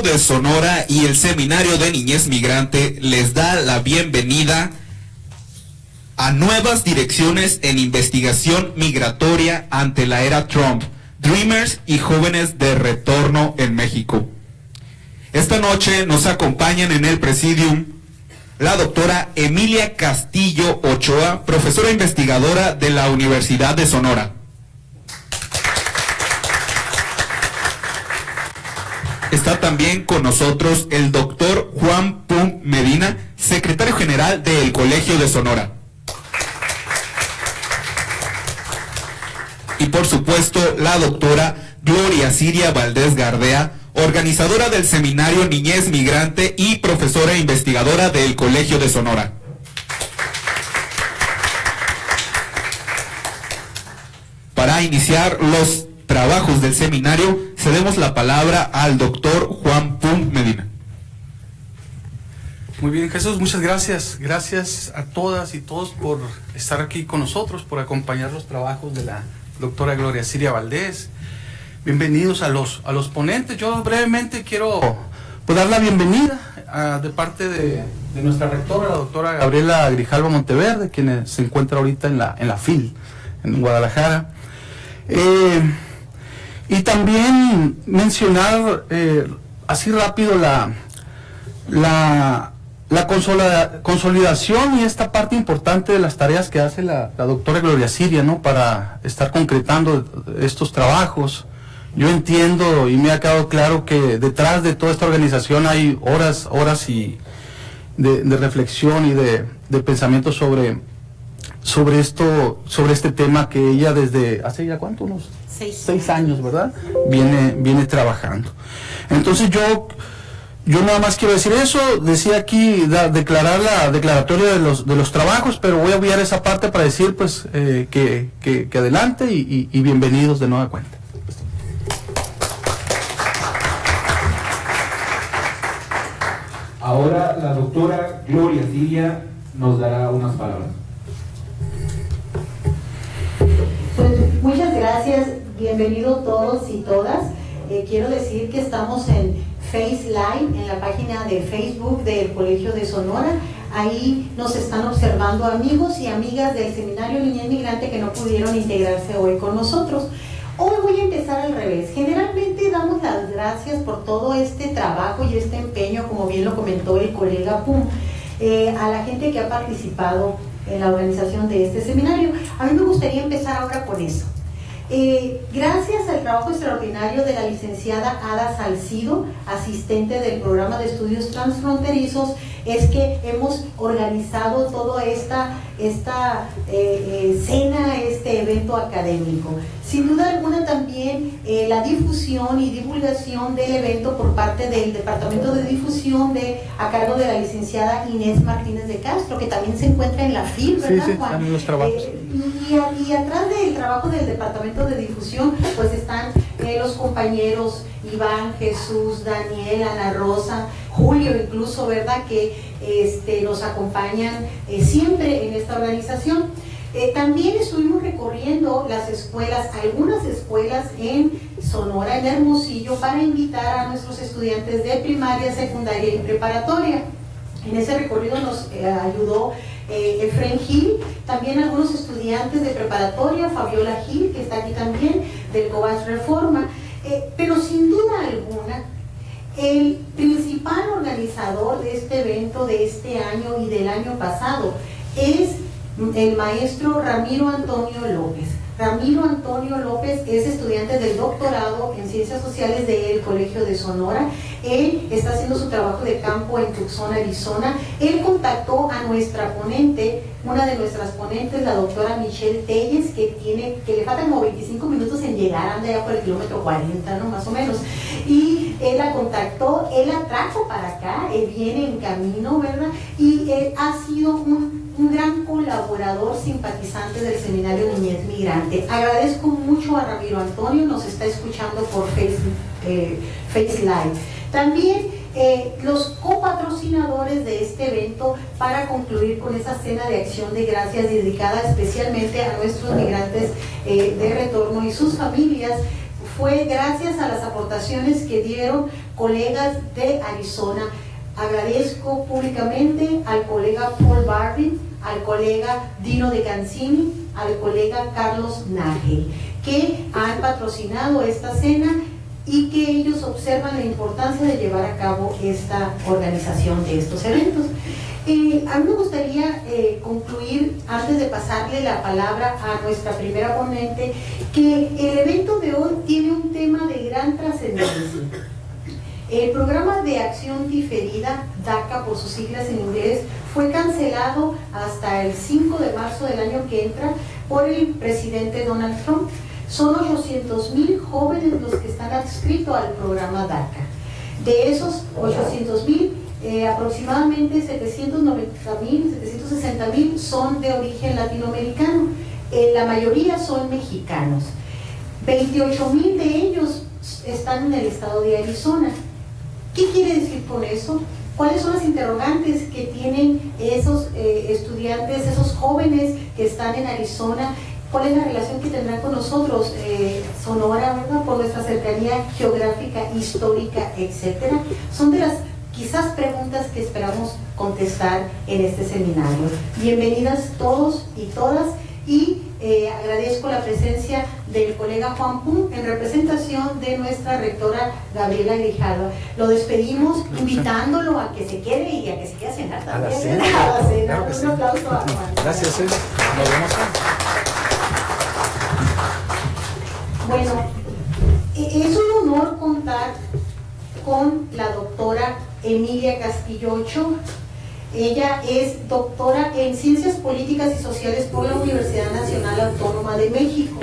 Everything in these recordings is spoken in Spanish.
de Sonora y el Seminario de Niñez Migrante les da la bienvenida a nuevas direcciones en investigación migratoria ante la era Trump, Dreamers y jóvenes de retorno en México. Esta noche nos acompañan en el Presidium la doctora Emilia Castillo Ochoa, profesora investigadora de la Universidad de Sonora. Está también con nosotros el doctor Juan Pum Medina, secretario general del Colegio de Sonora. Y por supuesto, la doctora Gloria Siria Valdés Gardea, organizadora del Seminario Niñez Migrante y profesora investigadora del Colegio de Sonora. Para iniciar los trabajos del seminario, cedemos la palabra al doctor Juan Pum Medina. Muy bien, Jesús, muchas gracias. Gracias a todas y todos por estar aquí con nosotros, por acompañar los trabajos de la doctora Gloria Siria Valdés. Bienvenidos a los ponentes. Yo brevemente quiero dar la bienvenida de parte de nuestra rectora, la doctora Gabriela Grijalva Monteverde, quien se encuentra ahorita en la FIL, en Guadalajara. Y también mencionar así rápido la consolidación y esta parte importante de las tareas que hace la doctora Gloria Siria, ¿no?, para estar concretando estos trabajos. Yo entiendo y me ha quedado claro que detrás de toda esta organización hay horas y de reflexión y de pensamiento sobre este tema que ella desde hace ya ¿cuánto? Unos 6 años, ¿verdad? Viene trabajando. Entonces yo nada más quiero decir eso. Decía aquí declarar la declaratoria de los trabajos, pero voy a obviar esa parte para decir pues que adelante y bienvenidos de nueva cuenta. Ahora la doctora Gloria Siria nos dará unas palabras. Pues muchas gracias, bienvenidos todos y todas. Quiero decir que estamos en Face Live, en la página de Facebook del Colegio de Sonora. Ahí nos están observando amigos y amigas del Seminario Niñez Migrante que no pudieron integrarse hoy con nosotros. Hoy voy a empezar al revés. Generalmente damos las gracias por todo este trabajo y este empeño, como bien lo comentó el colega Pum, a la gente que ha participado en la organización de este seminario. A mí me gustaría empezar ahora con eso. Gracias al trabajo extraordinario de la licenciada Ada Salcido, asistente del programa de estudios transfronterizos, es que hemos organizado toda esta cena, este evento académico. Sin duda alguna también la difusión y divulgación del evento por parte del Departamento de Difusión a cargo de la licenciada Inés Martínez de Castro, que también se encuentra en la FIL, ¿verdad, sí, Juan? están los trabajos. Y atrás del trabajo del Departamento de Difusión, pues están los compañeros Iván, Jesús, Daniel, Ana Rosa, Julio incluso, ¿verdad?, que nos acompañan siempre en esta organización. También estuvimos recorriendo las escuelas, algunas escuelas en Sonora, en Hermosillo, para invitar a nuestros estudiantes de primaria, secundaria y preparatoria. En ese recorrido nos ayudó Efren Gil, también algunos estudiantes de preparatoria, Fabiola Gil, que está aquí también, del COBAS Reforma. Pero sin duda alguna, el principal organizador de este evento de este año y del año pasado es el maestro Ramiro Antonio López. Ramiro Antonio López es estudiante del doctorado en Ciencias Sociales del Colegio de Sonora. Él está haciendo su trabajo de campo en Tucson, Arizona. Él contactó a nuestra ponente, una de nuestras ponentes, la doctora Michelle Telles, que le faltan como 25 minutos en llegar, anda ya por el kilómetro 40, ¿no?, más o menos. Y él la contactó, él la trajo para acá, él viene en camino, ¿verdad? Y él ha sido un gran colaborador simpatizante del Seminario Niñez Migrante. Agradezco mucho a Ramiro Antonio, nos está escuchando por Face Live. También los copatrocinadores de este evento, para concluir con esa cena de acción de gracias dedicada especialmente a nuestros migrantes de retorno y sus familias, fue gracias a las aportaciones que dieron colegas de Arizona. Agradezco públicamente al colega Paul Barbin, al colega Dino De Cancini, al colega Carlos Nagel, que han patrocinado esta cena y que ellos observan la importancia de llevar a cabo esta organización de estos eventos. A mí me gustaría concluir, antes de pasarle la palabra a nuestra primera ponente, que el evento de hoy tiene un tema de gran trascendencia. El programa de acción diferida, DACA por sus siglas en inglés, fue cancelado hasta el 5 de marzo del año que entra por el presidente Donald Trump. Son 800,000 jóvenes los que están adscritos al programa DACA. De esos 800,000, aproximadamente 790,000, 760,000 son de origen latinoamericano. La mayoría son mexicanos. 28,000 de ellos están en el estado de Arizona. ¿Qué quiere decir con eso? ¿Cuáles son las interrogantes que tienen esos estudiantes, esos jóvenes que están en Arizona? ¿Cuál es la relación que tendrán con nosotros, Sonora, ¿verdad? Por nuestra cercanía geográfica, histórica, etcétera? Son de las quizás preguntas que esperamos contestar en este seminario. Bienvenidas todos y todas, y agradezco la presencia del colega Juan Pun en representación de nuestra rectora Gabriela Grijalva. Lo despedimos invitándolo a que se quede y a que se quede a cenar también. A la cena. Claro que sí. Un aplauso a Juan. Gracias, Silvia. Nos vemos. Bueno, es un honor contar con la doctora Emilia Castillo Ochoa. Ella es doctora en Ciencias Políticas y Sociales por la Universidad Nacional Autónoma de México.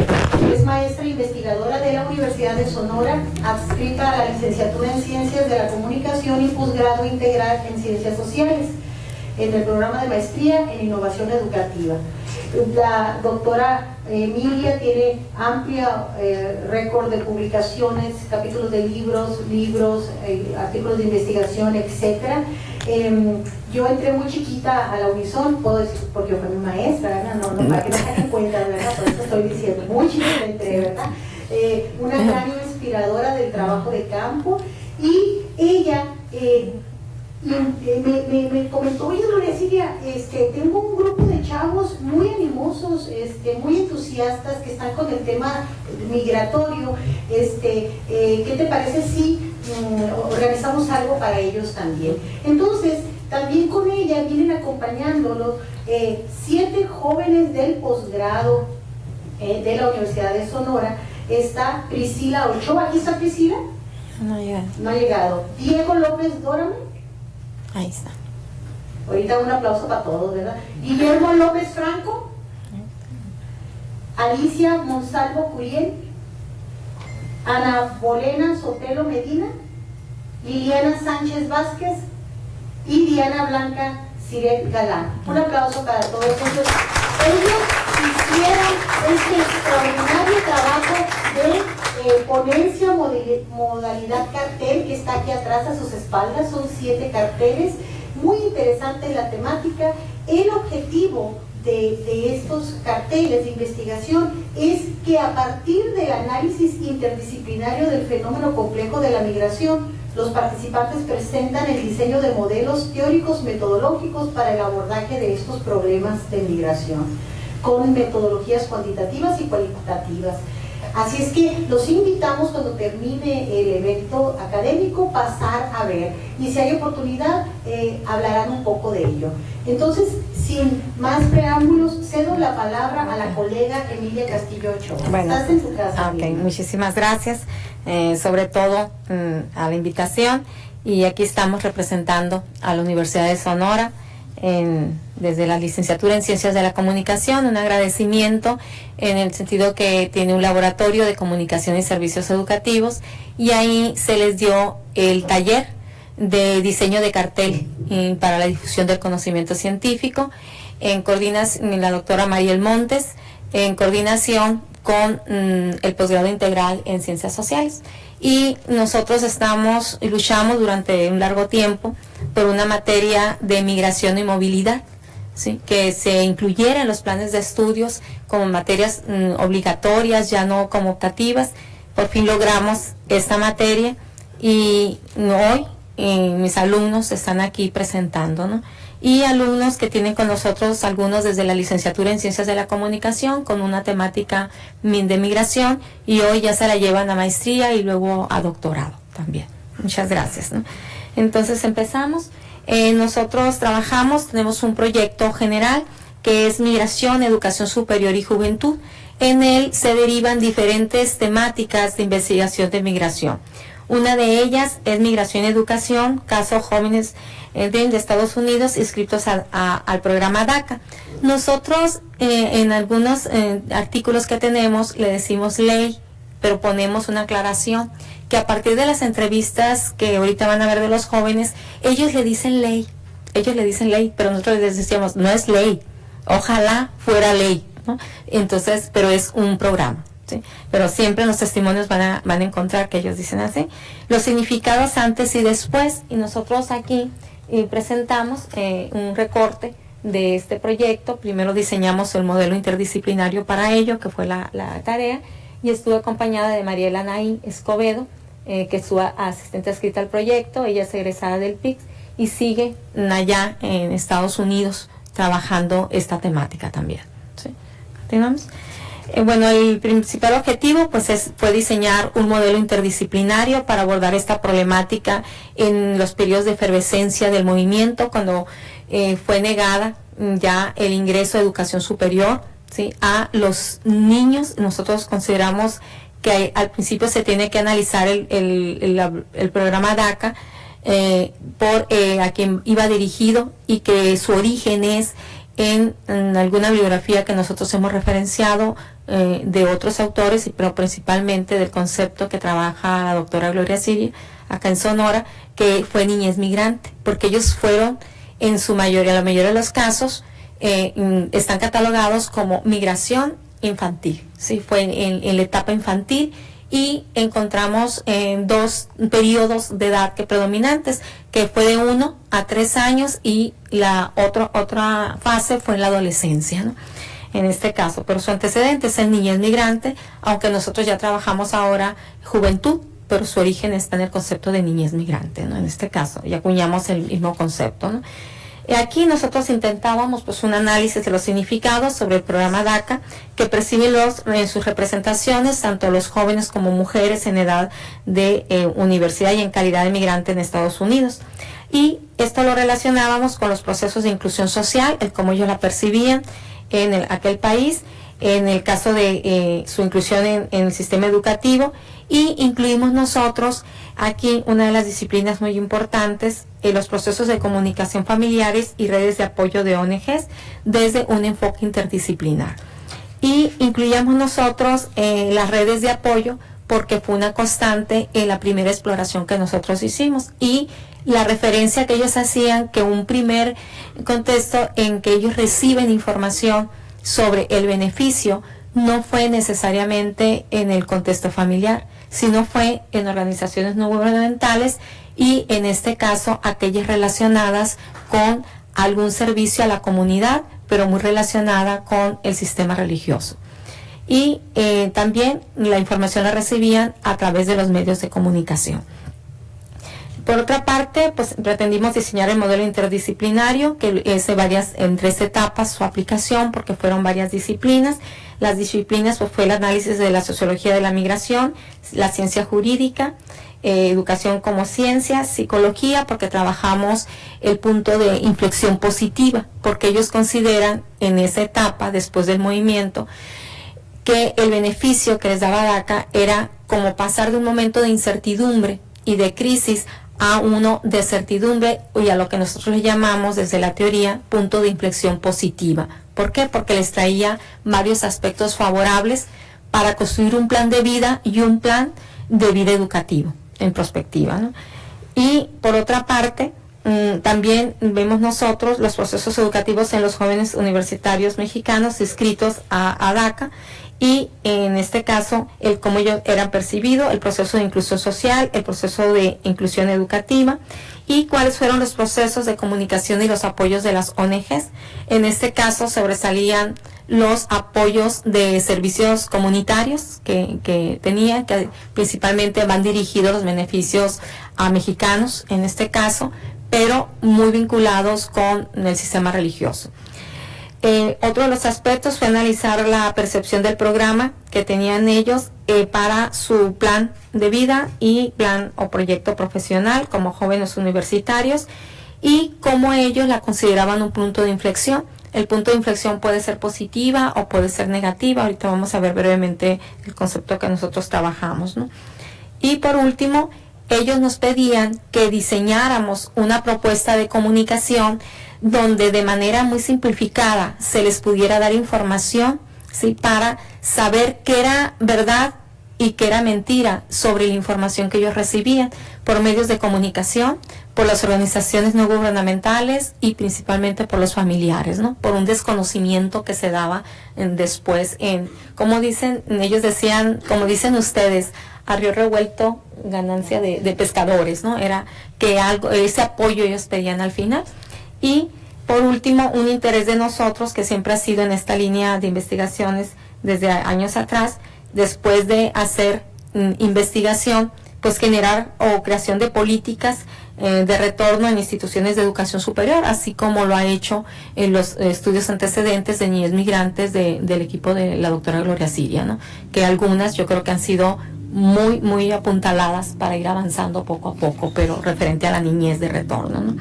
Es maestra investigadora de la Universidad de Sonora, adscrita a la licenciatura en Ciencias de la Comunicación y posgrado integral en Ciencias Sociales, en el programa de maestría en Innovación Educativa. La doctora Emilia tiene amplia récord de publicaciones, capítulos de libros, artículos de investigación, etc. Yo entré muy chiquita a la Unison, puedo decir, porque fue mi maestra, ¿verdad? No, para que no se den cuenta, ¿verdad? Por eso estoy diciendo, muy chiquita entré, ¿verdad? Una gran inspiradora del trabajo de campo, y ella me comentó: oye, Gloria Silvia, tengo un grupo de chavos muy animosos, muy entusiastas, que están con el tema migratorio. ¿Qué te parece si organizamos algo para ellos también? Entonces, también con ella vienen acompañándolo 7 jóvenes del posgrado de la Universidad de Sonora. Está Priscila Ochoa. ¿Aquí está Priscila? No ha llegado. No ha llegado. Diego López Dórame. Ahí está. Ahorita un aplauso para todos, ¿verdad? Guillermo López Franco, Alicia Monsalvo Curiel, Ana Bolena Sotelo Medina, Liliana Sánchez Vázquez y Diana Blanca Siret Galán. Un aplauso para todos ellos. Ellos hicieron este extraordinario trabajo de ponencia modalidad cartel, que está aquí atrás a sus espaldas. Son 7 carteles, muy interesante la temática. El objetivo de estos carteles de investigación es que, a partir del análisis interdisciplinario del fenómeno complejo de la migración, los participantes presentan el diseño de modelos teóricos metodológicos para el abordaje de estos problemas de migración, con metodologías cuantitativas y cualitativas. Así es que los invitamos, cuando termine el evento académico, pasar a ver, y si hay oportunidad hablarán un poco de ello. Entonces, sin más preámbulos, cedo la palabra a la colega Emilia Castillo Ochoa. Bueno, estás en tu casa. Ok, muchísimas gracias, sobre todo a la invitación, y aquí estamos representando a la Universidad de Sonora desde la licenciatura en Ciencias de la Comunicación. Un agradecimiento en el sentido que tiene un laboratorio de comunicación y servicios educativos, y ahí se les dio el taller de diseño de cartel para la difusión del conocimiento científico, en coordinación la doctora Mariel Montes, en coordinación con el posgrado integral en Ciencias Sociales. Y nosotros luchamos durante un largo tiempo por una materia de migración y movilidad, ¿sí?, que se incluyera en los planes de estudios como materias obligatorias, ya no como optativas, por fin logramos esta materia y hoy mis alumnos están aquí presentando, ¿no? Y alumnos que tienen con nosotros, algunos desde la licenciatura en Ciencias de la Comunicación, con una temática de migración, y hoy ya se la llevan a maestría y luego a doctorado también. Muchas gracias, ¿no? Entonces empezamos. Nosotros tenemos un proyecto general que es Migración, Educación Superior y Juventud. En él se derivan diferentes temáticas de investigación de migración. Una de ellas es Migración y Educación, caso jóvenes de Estados Unidos inscritos al programa DACA. Nosotros en algunos artículos que tenemos le decimos ley, pero ponemos una aclaración que a partir de las entrevistas que ahorita van a ver de los jóvenes, ellos le dicen ley, pero nosotros les decíamos, no es ley, ojalá fuera ley, ¿no? Entonces, pero es un programa, ¿sí? Pero siempre en los testimonios van a encontrar que ellos dicen así. Los significados antes y después, y nosotros aquí presentamos un recorte de este proyecto. Primero diseñamos el modelo interdisciplinario para ello, que fue la tarea, y estuve acompañada de Mariela Naí Escobedo, que es su asistente adscrita al proyecto. Ella es egresada del PICS y sigue allá en Estados Unidos trabajando esta temática también, ¿sí? ¿Continuamos? Bueno, el principal objetivo pues fue diseñar un modelo interdisciplinario para abordar esta problemática en los periodos de efervescencia del movimiento, cuando fue negada ya el ingreso a educación superior, ¿sí?, a los niños. Nosotros consideramos que al principio se tiene que analizar el programa DACA por a quien iba dirigido, y que su origen es en alguna bibliografía que nosotros hemos referenciado de otros autores, pero principalmente del concepto que trabaja la doctora Gloria Siria acá en Sonora, que fue niñez migrante, porque ellos fueron en su mayoría, la mayoría de los casos, están catalogados como migración infantil, ¿sí? Fue en la etapa infantil, y encontramos dos periodos de edad que predominantes, que fue de 1 a 3 años, y la otra fase fue en la adolescencia, ¿no?, en este caso. Pero su antecedente es el niñez migrante, aunque nosotros ya trabajamos ahora juventud, pero su origen está en el concepto de niñez migrante, ¿no? En este caso ya acuñamos el mismo concepto, ¿no? Aquí nosotros intentábamos pues un análisis de los significados sobre el programa DACA, que perciben en sus representaciones tanto los jóvenes como mujeres en edad de universidad y en calidad de migrante en Estados Unidos. Y esto lo relacionábamos con los procesos de inclusión social, el cómo ellos la percibían en aquel país, en el caso de su inclusión en el sistema educativo, y incluimos nosotros aquí una de las disciplinas muy importantes, los procesos de comunicación familiares y redes de apoyo de ONGs desde un enfoque interdisciplinar. Y incluíamos nosotros las redes de apoyo porque fue una constante en la primera exploración que nosotros hicimos, y la referencia que ellos hacían, que un primer contexto en que ellos reciben información sobre el beneficio no fue necesariamente en el contexto familiar, sino fue en organizaciones no gubernamentales, y en este caso aquellas relacionadas con algún servicio a la comunidad, pero muy relacionada con el sistema religioso. Y también la información la recibían a través de los medios de comunicación. Por otra parte, pues pretendimos diseñar el modelo interdisciplinario, que es en 3 etapas su aplicación, porque fueron varias disciplinas. Las disciplinas pues fue el análisis de la sociología de la migración, la ciencia jurídica, educación como ciencia, psicología, porque trabajamos el punto de inflexión positiva, porque ellos consideran en esa etapa, después del movimiento, que el beneficio que les daba DACA era como pasar de un momento de incertidumbre y de crisis a uno de certidumbre, y a lo que nosotros le llamamos desde la teoría punto de inflexión positiva. ¿Por qué? Porque les traía varios aspectos favorables para construir un plan de vida y un plan de vida educativo en perspectiva, ¿no? Y por otra parte, también vemos nosotros los procesos educativos en los jóvenes universitarios mexicanos inscritos a DACA, y en este caso el cómo ellos eran percibidos, el proceso de inclusión social, el proceso de inclusión educativa, y cuáles fueron los procesos de comunicación y los apoyos de las ONGs. En este caso sobresalían los apoyos de servicios comunitarios que tenía, que principalmente van dirigidos los beneficios a mexicanos, en este caso, pero muy vinculados con el sistema religioso. Otro de los aspectos fue analizar la percepción del programa que tenían ellos para su plan de vida y plan o proyecto profesional como jóvenes universitarios, y cómo ellos la consideraban un punto de inflexión. El punto de inflexión puede ser positiva o puede ser negativa. Ahorita vamos a ver brevemente el concepto que nosotros trabajamos, ¿no? Y por último, ellos nos pedían que diseñáramos una propuesta de comunicación donde de manera muy simplificada se les pudiera dar información, ¿sí?, para saber qué era verdad y qué era mentira sobre la información que ellos recibían por medios de comunicación, por las organizaciones no gubernamentales y principalmente por los familiares, ¿no? Por un desconocimiento que se daba después como dicen, ellos decían, como dicen ustedes, a río revuelto, ganancia de pescadores, ¿no? Era que ese apoyo ellos pedían al final. Y por último, un interés de nosotros, que siempre ha sido en esta línea de investigaciones desde años atrás, después de hacer investigación, pues generar o creación de políticas de retorno en instituciones de educación superior, así como lo ha hecho en los estudios antecedentes de niñez migrantes del equipo de la doctora Gloria Siria, ¿no? Que algunas yo creo que han sido muy, muy apuntaladas para ir avanzando poco a poco, pero referente a la niñez de retorno, ¿no?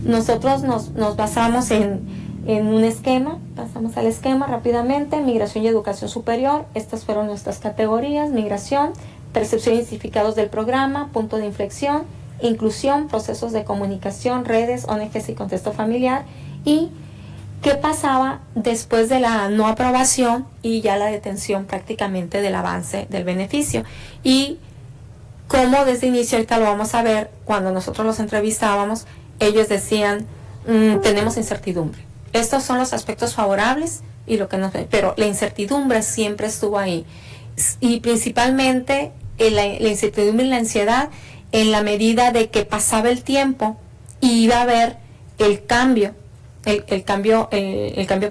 Nosotros nos basamos en un esquema, pasamos al esquema rápidamente: migración y educación superior. Estas fueron nuestras categorías: migración, percepción y significados del programa, punto de inflexión, inclusión, procesos de comunicación, redes, ONGs y contexto familiar, y qué pasaba después de la no aprobación y ya la detención prácticamente del avance del beneficio, y cómo desde inicio, ahorita lo vamos a ver, cuando nosotros los entrevistábamos, ellos decían, tenemos incertidumbre. Estos son los aspectos favorables y lo que nos, pero la incertidumbre siempre estuvo ahí, y principalmente la incertidumbre y la ansiedad en la medida de que pasaba el tiempo y iba a haber el cambio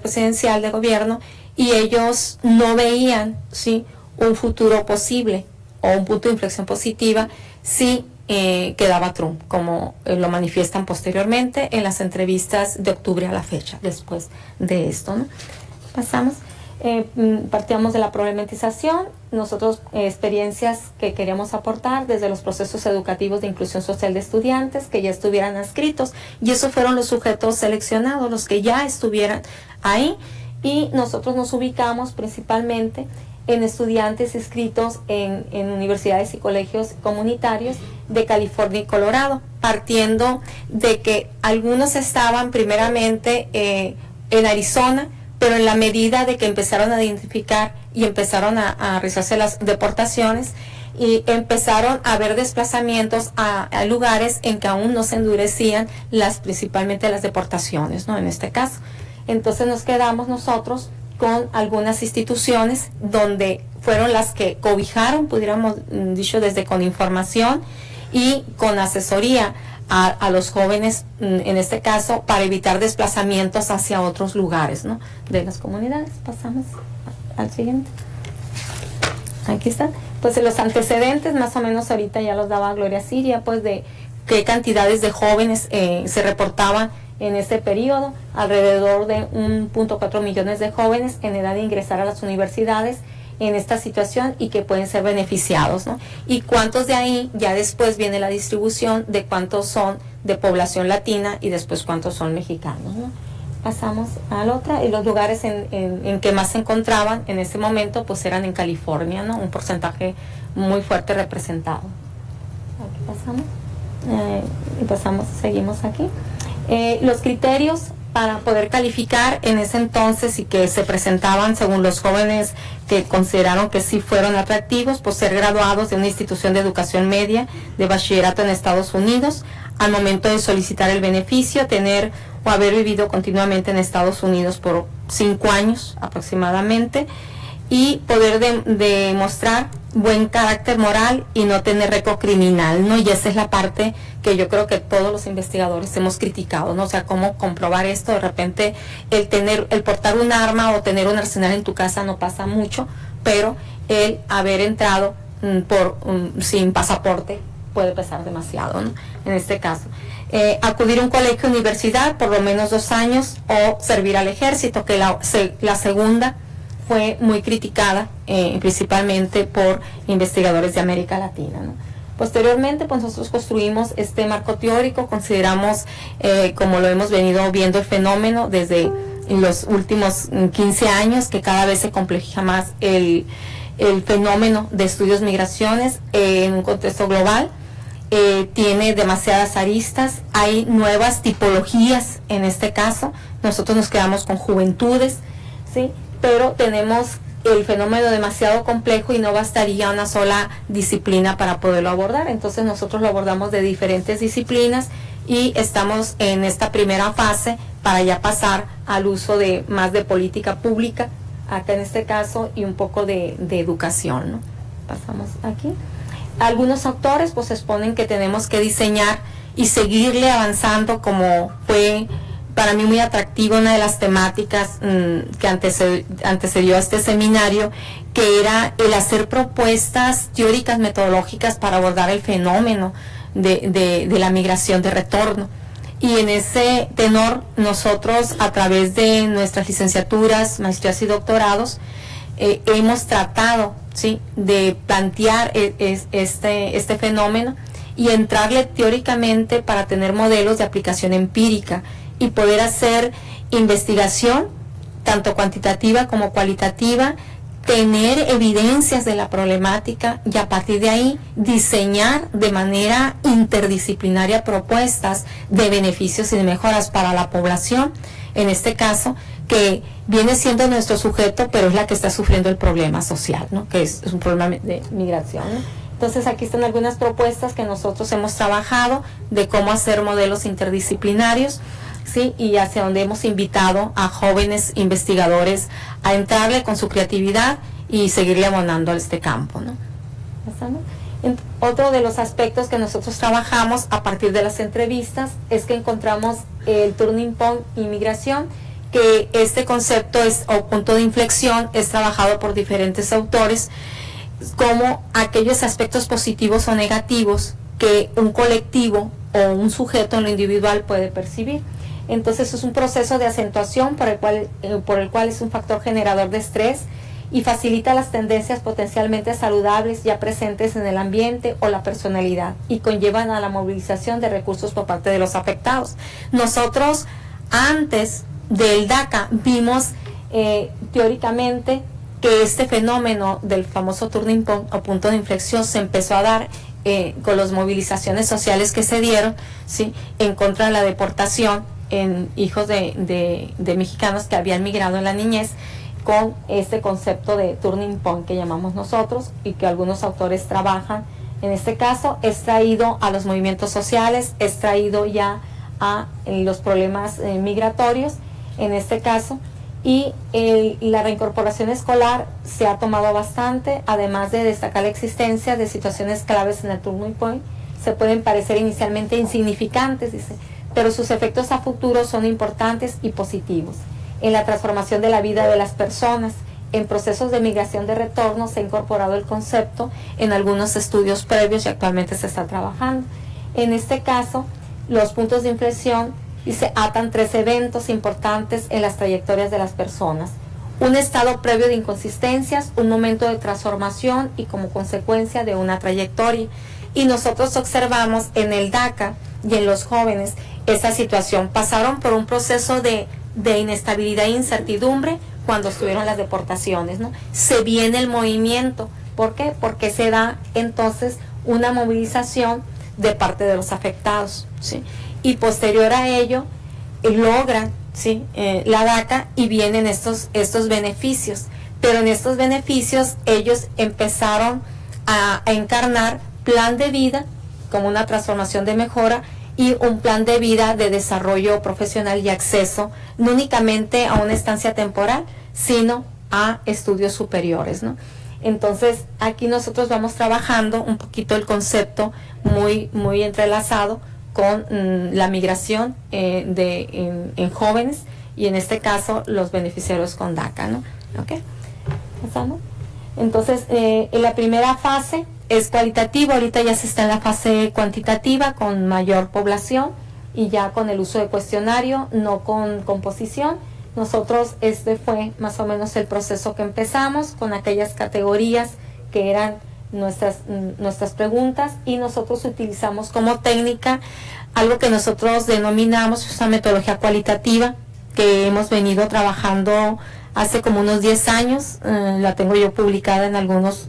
presidencial de gobierno, y ellos no veían, ¿sí?, un futuro posible o un punto de inflexión positiva si quedaba Trump, como lo manifiestan posteriormente en las entrevistas de octubre a la fecha, después de esto, ¿no? Pasamos. Partíamos de la problematización, nosotros experiencias que queríamos aportar desde los procesos educativos de inclusión social de estudiantes que ya estuvieran adscritos, y esos fueron los sujetos seleccionados, los que ya estuvieran ahí, y nosotros nos ubicamos principalmente en estudiantes inscritos en universidades y colegios comunitarios de California y Colorado, partiendo de que algunos estaban primeramente en Arizona, pero en la medida de que empezaron a identificar y empezaron a realizarse las deportaciones, y empezaron a haber desplazamientos a lugares en que aún no se endurecían principalmente las deportaciones, ¿no?, en este caso. Entonces nos quedamos nosotros con algunas instituciones donde fueron las que cobijaron, pudiéramos dicho, desde con información y con asesoría a los jóvenes, en este caso, para evitar desplazamientos hacia otros lugares, ¿no?, de las comunidades. Pasamos al siguiente. Aquí están. Pues los antecedentes, más o menos ahorita ya los daba Gloria Siria, pues de qué cantidades de jóvenes se reportaban en este periodo. Alrededor de 1.4 millones de jóvenes en edad de ingresar a las universidades en esta situación y que pueden ser beneficiados, ¿no? Y cuántos de ahí, ya después viene la distribución de cuántos son de población latina y después cuántos son mexicanos, ¿no? Pasamos a la otra, y los lugares en que más se encontraban en ese momento pues eran en California, ¿no?, un porcentaje muy fuerte representado. Aquí pasamos, seguimos aquí. Los criterios para poder calificar en ese entonces y que se presentaban según los jóvenes que consideraron que sí fueron atractivos, pues ser graduados de una institución de educación media de bachillerato en Estados Unidos, al momento de solicitar el beneficio, tener o haber vivido continuamente en Estados Unidos por 5 años aproximadamente, y poder demostrar buen carácter moral y no tener récord criminal, ¿no? Y esa es la parte que yo creo que todos los investigadores hemos criticado, ¿no? O sea, cómo comprobar esto. De repente el portar un arma o tener un arsenal en tu casa no pasa mucho, pero el haber entrado sin pasaporte puede pesar demasiado, ¿no? En este caso. Acudir a un colegio o universidad por lo menos 2 años o servir al ejército, que la segunda fue muy criticada principalmente por investigadores de América Latina, ¿no? Posteriormente, pues nosotros construimos este marco teórico, consideramos, como lo hemos venido viendo el fenómeno desde los últimos 15 años, que cada vez se complejiza más el fenómeno de estudios migraciones en un contexto global. Tiene demasiadas aristas, hay nuevas tipologías en este caso. Nosotros nos quedamos con juventudes, ¿sí? Pero tenemos el fenómeno demasiado complejo y no bastaría una sola disciplina para poderlo abordar. Entonces nosotros lo abordamos de diferentes disciplinas y estamos en esta primera fase para ya pasar al uso de más de política pública, acá en este caso, y un poco de educación, ¿no? Pasamos aquí. Algunos autores pues exponen que tenemos que diseñar y seguirle avanzando, como fue para mí muy atractivo una de las temáticas que antecedió a este seminario, que era el hacer propuestas teóricas metodológicas para abordar el fenómeno de la migración de retorno. Y en ese tenor nosotros, a través de nuestras licenciaturas, maestrías y doctorados, hemos tratado, ¿sí?, de plantear este fenómeno y entrarle teóricamente para tener modelos de aplicación empírica y poder hacer investigación tanto cuantitativa como cualitativa, tener evidencias de la problemática y a partir de ahí diseñar de manera interdisciplinaria propuestas de beneficios y de mejoras para la población, en este caso, que viene siendo nuestro sujeto, pero es la que está sufriendo el problema social, ¿no? Que es un problema de migración, ¿no? Entonces aquí están algunas propuestas que nosotros hemos trabajado de cómo hacer modelos interdisciplinarios, ¿sí? Y hacia donde hemos invitado a jóvenes investigadores a entrarle con su creatividad y seguirle abonando a este campo, ¿no? Otro de los aspectos que nosotros trabajamos a partir de las entrevistas es que encontramos el turning point inmigración, que este concepto o punto de inflexión es trabajado por diferentes autores como aquellos aspectos positivos o negativos que un colectivo o un sujeto en lo individual puede percibir. Entonces es un proceso de acentuación por el cual es un factor generador de estrés y facilita las tendencias potencialmente saludables ya presentes en el ambiente o la personalidad y conllevan a la movilización de recursos por parte de los afectados. Nosotros antes del DACA vimos teóricamente que este fenómeno del famoso turning point o punto de inflexión se empezó a dar con las movilizaciones sociales que se dieron, ¿sí?, en contra de la deportación en hijos de mexicanos que habían migrado en la niñez, con este concepto de turning point que llamamos nosotros y que algunos autores trabajan. En este caso es traído a los movimientos sociales, es traído ya a los problemas migratorios en este caso, y la reincorporación escolar se ha tomado bastante, además de destacar la existencia de situaciones claves en el turning point. Se pueden parecer inicialmente insignificantes, dice, pero sus efectos a futuro son importantes y positivos. En la transformación de la vida de las personas, en procesos de migración de retorno se ha incorporado el concepto en algunos estudios previos y actualmente se está trabajando. En este caso, los puntos de inflexión y se atan 3 eventos importantes en las trayectorias de las personas: un estado previo de inconsistencias, un momento de transformación y como consecuencia de una trayectoria. Y nosotros observamos en el DACA y en los jóvenes esa situación. Pasaron por un proceso de inestabilidad e incertidumbre cuando estuvieron las deportaciones, ¿no? Se viene el movimiento. ¿Por qué? Porque se da entonces una movilización de parte de los afectados, ¿sí? Y posterior a ello logran, ¿sí?, la DACA y vienen estos beneficios. Pero en estos beneficios ellos empezaron a encarnar plan de vida como una transformación de mejora y un plan de vida de desarrollo profesional y acceso no únicamente a una estancia temporal, sino a estudios superiores, ¿no? Entonces, aquí nosotros vamos trabajando un poquito el concepto muy entrelazado con la migración en jóvenes, y en este caso los beneficiarios con DACA, ¿no? ¿Okay? ¿Pasamos? Entonces, en la primera fase es cualitativa, ahorita ya se está en la fase cuantitativa con mayor población y ya con el uso de cuestionario, no con composición. Nosotros, este fue más o menos el proceso que empezamos con aquellas categorías que eran nuestras preguntas, y nosotros utilizamos como técnica algo que nosotros denominamos esa metodología cualitativa, que hemos venido trabajando hace como unos 10 años, la tengo yo publicada en algunos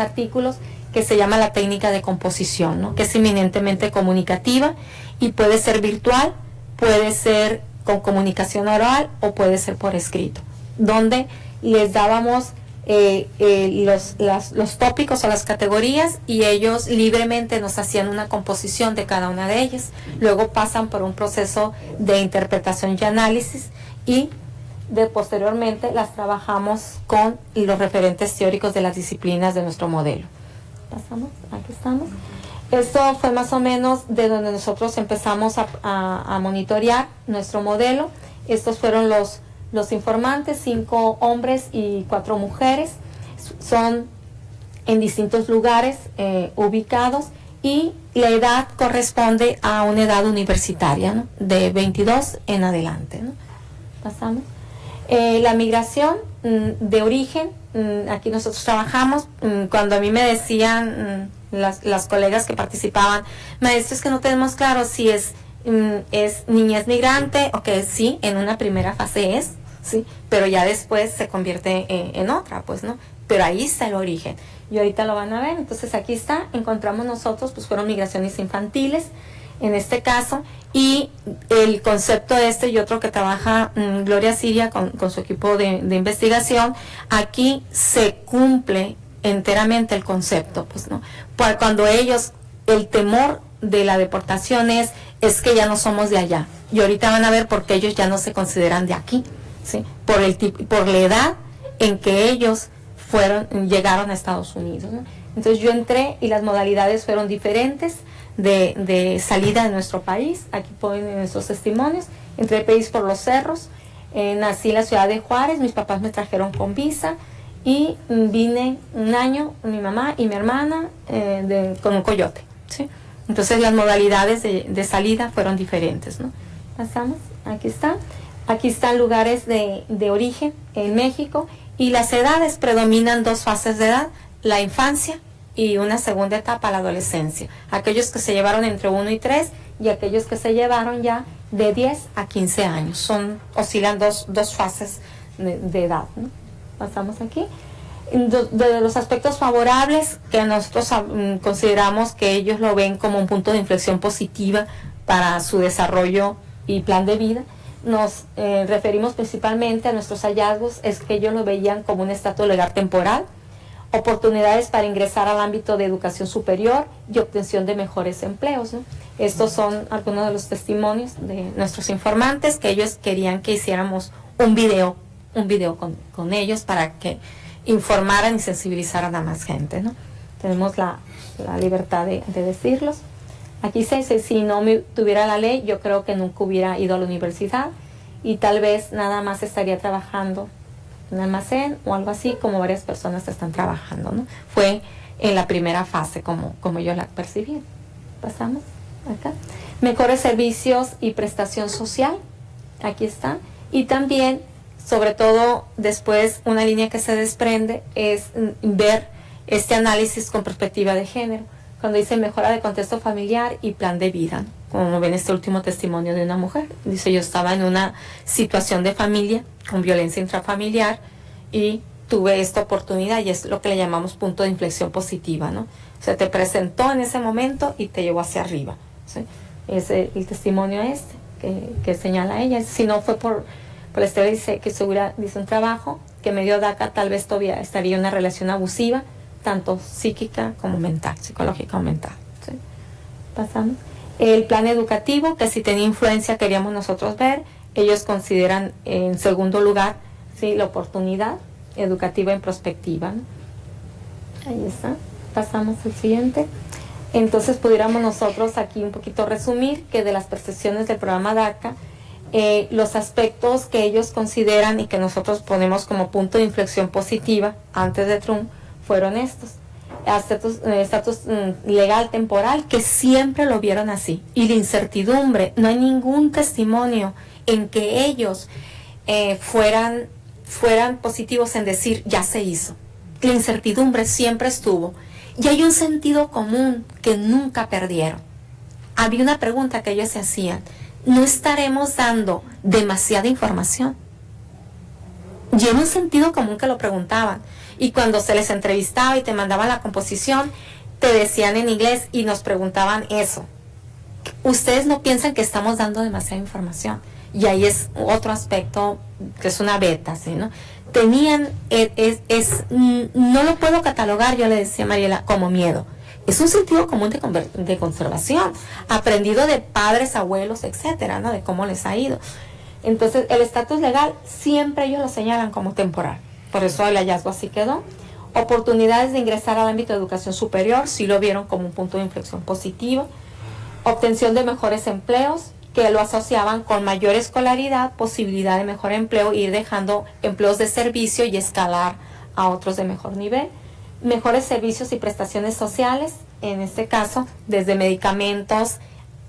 artículos, que se llama la técnica de composición, ¿no? Que es eminentemente comunicativa y puede ser virtual, puede ser con comunicación oral o puede ser por escrito, donde les dábamos los tópicos o las categorías, y ellos libremente nos hacían una composición de cada una de ellas. Luego pasan por un proceso de interpretación y análisis, y posteriormente las trabajamos con los referentes teóricos de las disciplinas de nuestro modelo. Pasamos, aquí estamos. Esto fue más o menos de donde nosotros empezamos a monitorear nuestro modelo. Estos fueron los informantes, 5 hombres y 4 mujeres. Son en distintos lugares ubicados, y la edad corresponde a una edad universitaria, ¿no? De 22 en adelante, ¿no? Pasamos. La migración de origen, aquí nosotros trabajamos, cuando a mí me decían las colegas que participaban, maestros, que no tenemos claro si es niñez migrante, o que sí, en una primera fase es, sí, pero ya después se convierte en otra, pues, ¿no? Pero ahí está el origen, y ahorita lo van a ver. Entonces aquí está, encontramos nosotros, pues fueron migraciones infantiles, en este caso, y el concepto y otro que trabaja Gloria Siria con su equipo de investigación, aquí se cumple enteramente el concepto, pues, ¿no? Cuando ellos, el temor de la deportación es que ya no somos de allá, y ahorita van a ver por qué ellos ya no se consideran de aquí, ¿sí? Por la edad en que ellos llegaron a Estados Unidos, ¿no? Entonces yo entré, y las modalidades fueron diferentes de salida de nuestro país. Aquí ponen nuestros testimonios. Entré al país por los cerros, nací en la ciudad de Juárez, mis papás me trajeron con visa, y vine un año, mi mamá y mi hermana, con un coyote, ¿sí? Entonces las modalidades de salida fueron diferentes, ¿no? Pasamos, aquí está. Aquí están lugares de origen en México, y las edades predominan 2 fases de edad: la infancia y una segunda etapa, la adolescencia. Aquellos que se llevaron entre 1 y 3, y aquellos que se llevaron ya de 10 a 15 años. Oscilan dos fases de edad, ¿no? Pasamos aquí. De los aspectos favorables, que nosotros consideramos que ellos lo ven como un punto de inflexión positiva para su desarrollo y plan de vida, nos referimos principalmente a nuestros hallazgos, es que ellos lo veían como un estatus legal temporal, oportunidades para ingresar al ámbito de educación superior y obtención de mejores empleos, ¿no? Estos son algunos de los testimonios de nuestros informantes, que ellos querían que hiciéramos un video con ellos para que informaran y sensibilizaran a más gente, ¿no? Tenemos la libertad de decirlos. Aquí se dice, si no tuviera la ley, yo creo que nunca hubiera ido a la universidad, y tal vez nada más estaría trabajando en un almacén o algo así, como varias personas están trabajando, ¿no? Fue en la primera fase como yo la percibí. Pasamos acá. Mejores servicios y prestación social, aquí está. Y también, sobre todo, después una línea que se desprende es ver este análisis con perspectiva de género, cuando dice mejora de contexto familiar y plan de vida, ¿no? Como ven este último testimonio de una mujer, dice: yo estaba en una situación de familia con violencia intrafamiliar y tuve esta oportunidad, y es lo que le llamamos punto de inflexión positiva, ¿no? O sea, te presentó en ese momento y te llevó hacia arriba, ¿sí? Es el testimonio que señala ella. Si no fue por la historia, dice que segura, dice, un trabajo que me dio DACA, tal vez todavía estaría en una relación abusiva, tanto psíquica como mental, psicológica o mental, ¿sí? Pasamos. El plan educativo, que si tenía influencia queríamos nosotros ver, ellos consideran en segundo lugar ¿sí? La oportunidad educativa en perspectiva, ¿no? Ahí está. Pasamos al siguiente. Entonces pudiéramos nosotros aquí un poquito resumir que de las percepciones del programa DACA, los aspectos que ellos consideran y que nosotros ponemos como punto de inflexión positiva antes de Trump fueron estos. Estatus legal temporal, que siempre lo vieron así, y la incertidumbre. No hay ningún testimonio en que ellos fueran positivos en decir ya se hizo. La incertidumbre siempre estuvo, y hay un sentido común que nunca perdieron. Había una pregunta que ellos se hacían: ¿no estaremos dando demasiada información? Y era un sentido común que lo preguntaban. Y cuando se les entrevistaba y te mandaban la composición, te decían en inglés y nos preguntaban eso: ¿ustedes no piensan que estamos dando demasiada información? Y ahí es otro aspecto que es una beta, ¿sí, no? Tenían, no lo puedo catalogar, yo le decía a Mariela, como miedo. Es un sentido común de conservación, aprendido de padres, abuelos, etcétera, ¿no? De cómo les ha ido. Entonces, el estatus legal siempre ellos lo señalan como temporal. Por eso el hallazgo así quedó. Oportunidades de ingresar al ámbito de educación superior, sí lo vieron como un punto de inflexión positivo. Obtención de mejores empleos, que lo asociaban con mayor escolaridad, posibilidad de mejor empleo, ir dejando empleos de servicio y escalar a otros de mejor nivel. Mejores servicios y prestaciones sociales, en este caso, desde medicamentos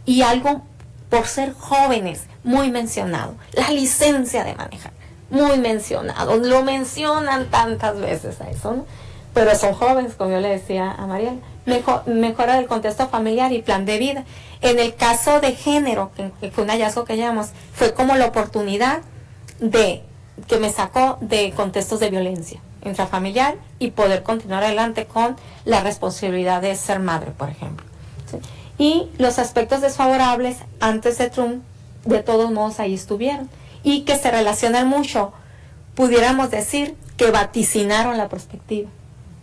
y algo por ser jóvenes, muy mencionado, la licencia de manejar, muy mencionado, lo mencionan tantas veces a eso, ¿no? Pero son jóvenes, como yo le decía a Mariela. Mejora del contexto familiar y plan de vida. En el caso de género, que fue un hallazgo que llamamos, fue como la oportunidad que me sacó de contextos de violencia intrafamiliar y poder continuar adelante con la responsabilidad de ser madre, por ejemplo, ¿sí? Y los aspectos desfavorables antes de Trump, de todos modos ahí estuvieron, y que se relacionan mucho, pudiéramos decir, que vaticinaron la perspectiva,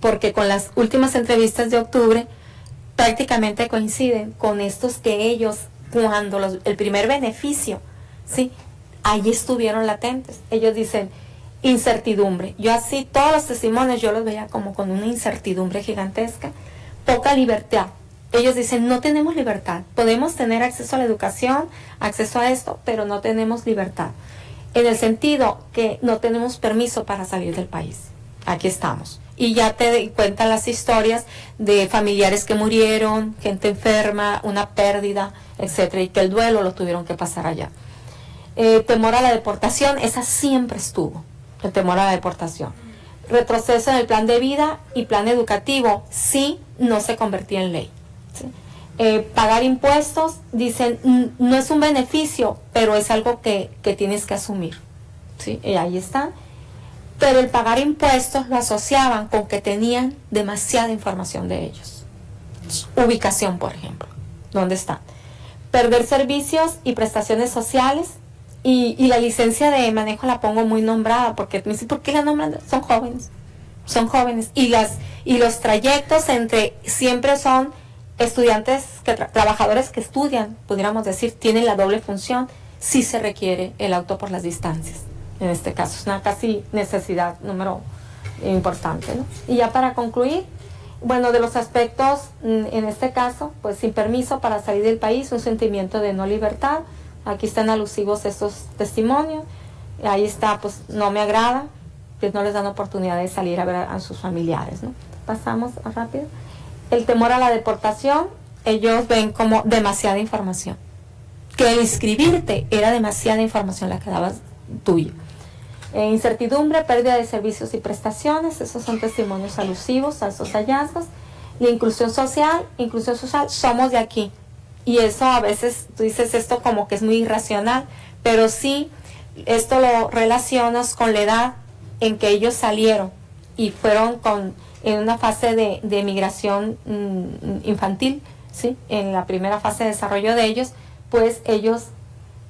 porque con las últimas entrevistas de octubre prácticamente coinciden con estos que ellos, cuando el primer beneficio, ¿sí? Ahí estuvieron latentes. Ellos dicen incertidumbre. Yo así, todos los testimonios yo los veía como con una incertidumbre gigantesca, poca libertad. Ellos dicen, no tenemos libertad, podemos tener acceso a la educación, acceso a esto, pero no tenemos libertad. En el sentido que no tenemos permiso para salir del país. Aquí estamos. Y ya te cuentan las historias de familiares que murieron, gente enferma, una pérdida, etcétera, y que el duelo lo tuvieron que pasar allá. Temor a la deportación, esa siempre estuvo, el temor a la deportación. Retroceso en el plan de vida y plan educativo, sí, no se convertía en ley, ¿sí? Pagar impuestos, dicen, no es un beneficio, pero es algo que tienes que asumir, ¿sí? Y ahí están. Pero el pagar impuestos lo asociaban con que tenían demasiada información de ellos. Ubicación, por ejemplo, ¿dónde están? Perder servicios y prestaciones sociales, y la licencia de manejo la pongo muy nombrada, porque me dicen, ¿por qué la nombran? Son jóvenes, y los trayectos siempre son estudiantes, trabajadores que estudian, pudiéramos decir, tienen la doble función, si se requiere el auto por las distancias. En este caso es una casi necesidad número importante, ¿no? Y ya para concluir, bueno, de los aspectos, en este caso, pues sin permiso para salir del país, un sentimiento de no libertad. Aquí están alusivos estos testimonios. Ahí está, pues no me agrada, pues no les dan oportunidad de salir a ver a sus familiares, ¿no? Pasamos rápido. El temor a la deportación, ellos ven como demasiada información. Que el inscribirte era demasiada información la que dabas tuya. Incertidumbre, pérdida de servicios y prestaciones, esos son testimonios alusivos a esos hallazgos. La inclusión social, somos de aquí. Y eso a veces tú dices esto como que es muy irracional, pero sí, esto lo relacionas con la edad en que ellos salieron y fueron en una fase de migración infantil, ¿sí? En la primera fase de desarrollo de ellos, pues ellos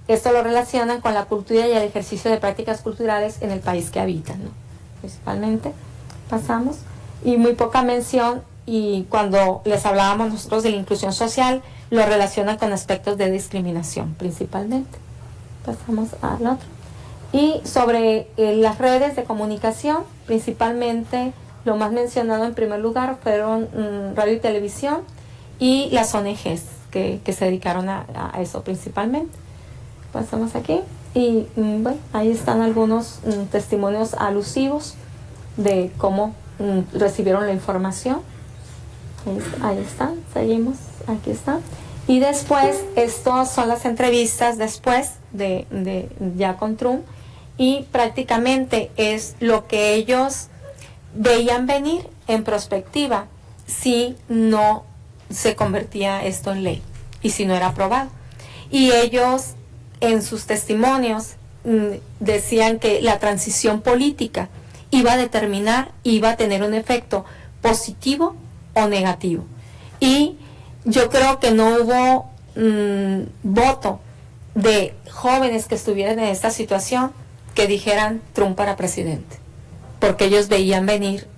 esto lo relacionan con la cultura y el ejercicio de prácticas culturales en el país que habitan, ¿no? Principalmente. Pasamos. Y muy poca mención, y cuando les hablábamos nosotros de la inclusión social, lo relacionan con aspectos de discriminación, principalmente. Pasamos al otro. Y sobre las redes de comunicación, principalmente lo más mencionado en primer lugar fueron radio y televisión y las ONGs que se dedicaron a eso principalmente. Pasamos aquí y bueno, ahí están algunos testimonios alusivos de cómo recibieron la información. Ahí están, seguimos, aquí están. Y después, estas son las entrevistas después de ya con Trump, y prácticamente es lo que ellos veían venir en perspectiva si no se convertía esto en ley y si no era aprobado. Y ellos en sus testimonios decían que la transición política iba a determinar, iba a tener un efecto positivo o negativo. Y yo creo que no hubo voto de jóvenes que estuvieran en esta situación que dijeran Trump para presidente, porque ellos veían venir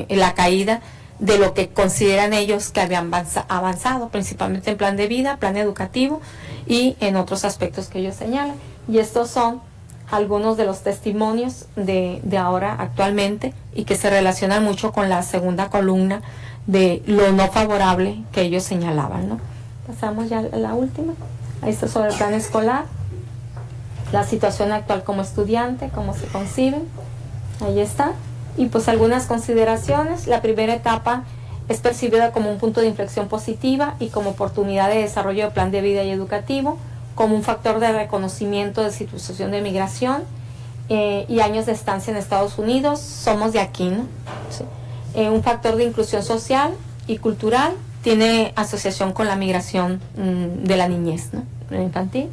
la caída de lo que consideran ellos que habían avanzado, principalmente en plan de vida, plan educativo y en otros aspectos que ellos señalan. Y estos son algunos de los testimonios de ahora actualmente y que se relacionan mucho con la segunda columna de lo no favorable que ellos señalaban, ¿no? Pasamos ya a la última. Ahí está sobre el plan escolar, la situación actual como estudiante, cómo se conciben. Ahí está. Y pues algunas consideraciones. La primera etapa es percibida como un punto de inflexión positiva y como oportunidad de desarrollo de plan de vida y educativo, como un factor de reconocimiento de situación de migración y años de estancia en Estados Unidos. Somos de aquí, ¿no? Sí. Un factor de inclusión social y cultural, tiene asociación con la migración de la niñez, ¿no? Infantil.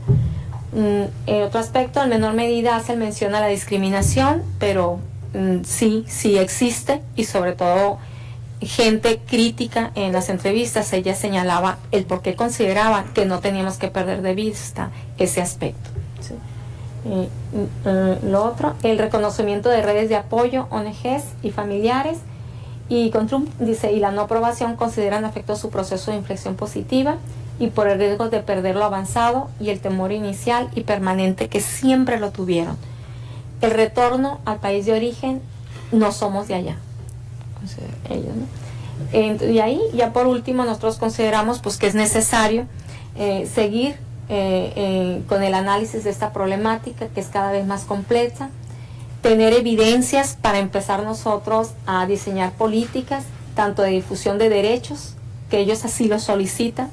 Otro aspecto, en menor medida hace mención a la discriminación, pero sí existe, y sobre todo gente crítica en las entrevistas. Ella señalaba el por qué consideraba que no teníamos que perder de vista ese aspecto, ¿sí? Lo otro, el reconocimiento de redes de apoyo, ONGs y familiares. Y con Trump dice, y la no aprobación consideran afectó su proceso de inflexión positiva y por el riesgo de perder lo avanzado y el temor inicial y permanente que siempre lo tuvieron. El retorno al país de origen, no somos de allá. Ellos, ¿no? Y ahí, ya por último, nosotros consideramos pues que es necesario seguir con el análisis de esta problemática que es cada vez más compleja, tener evidencias para empezar nosotros a diseñar políticas, tanto de difusión de derechos, que ellos así lo solicitan,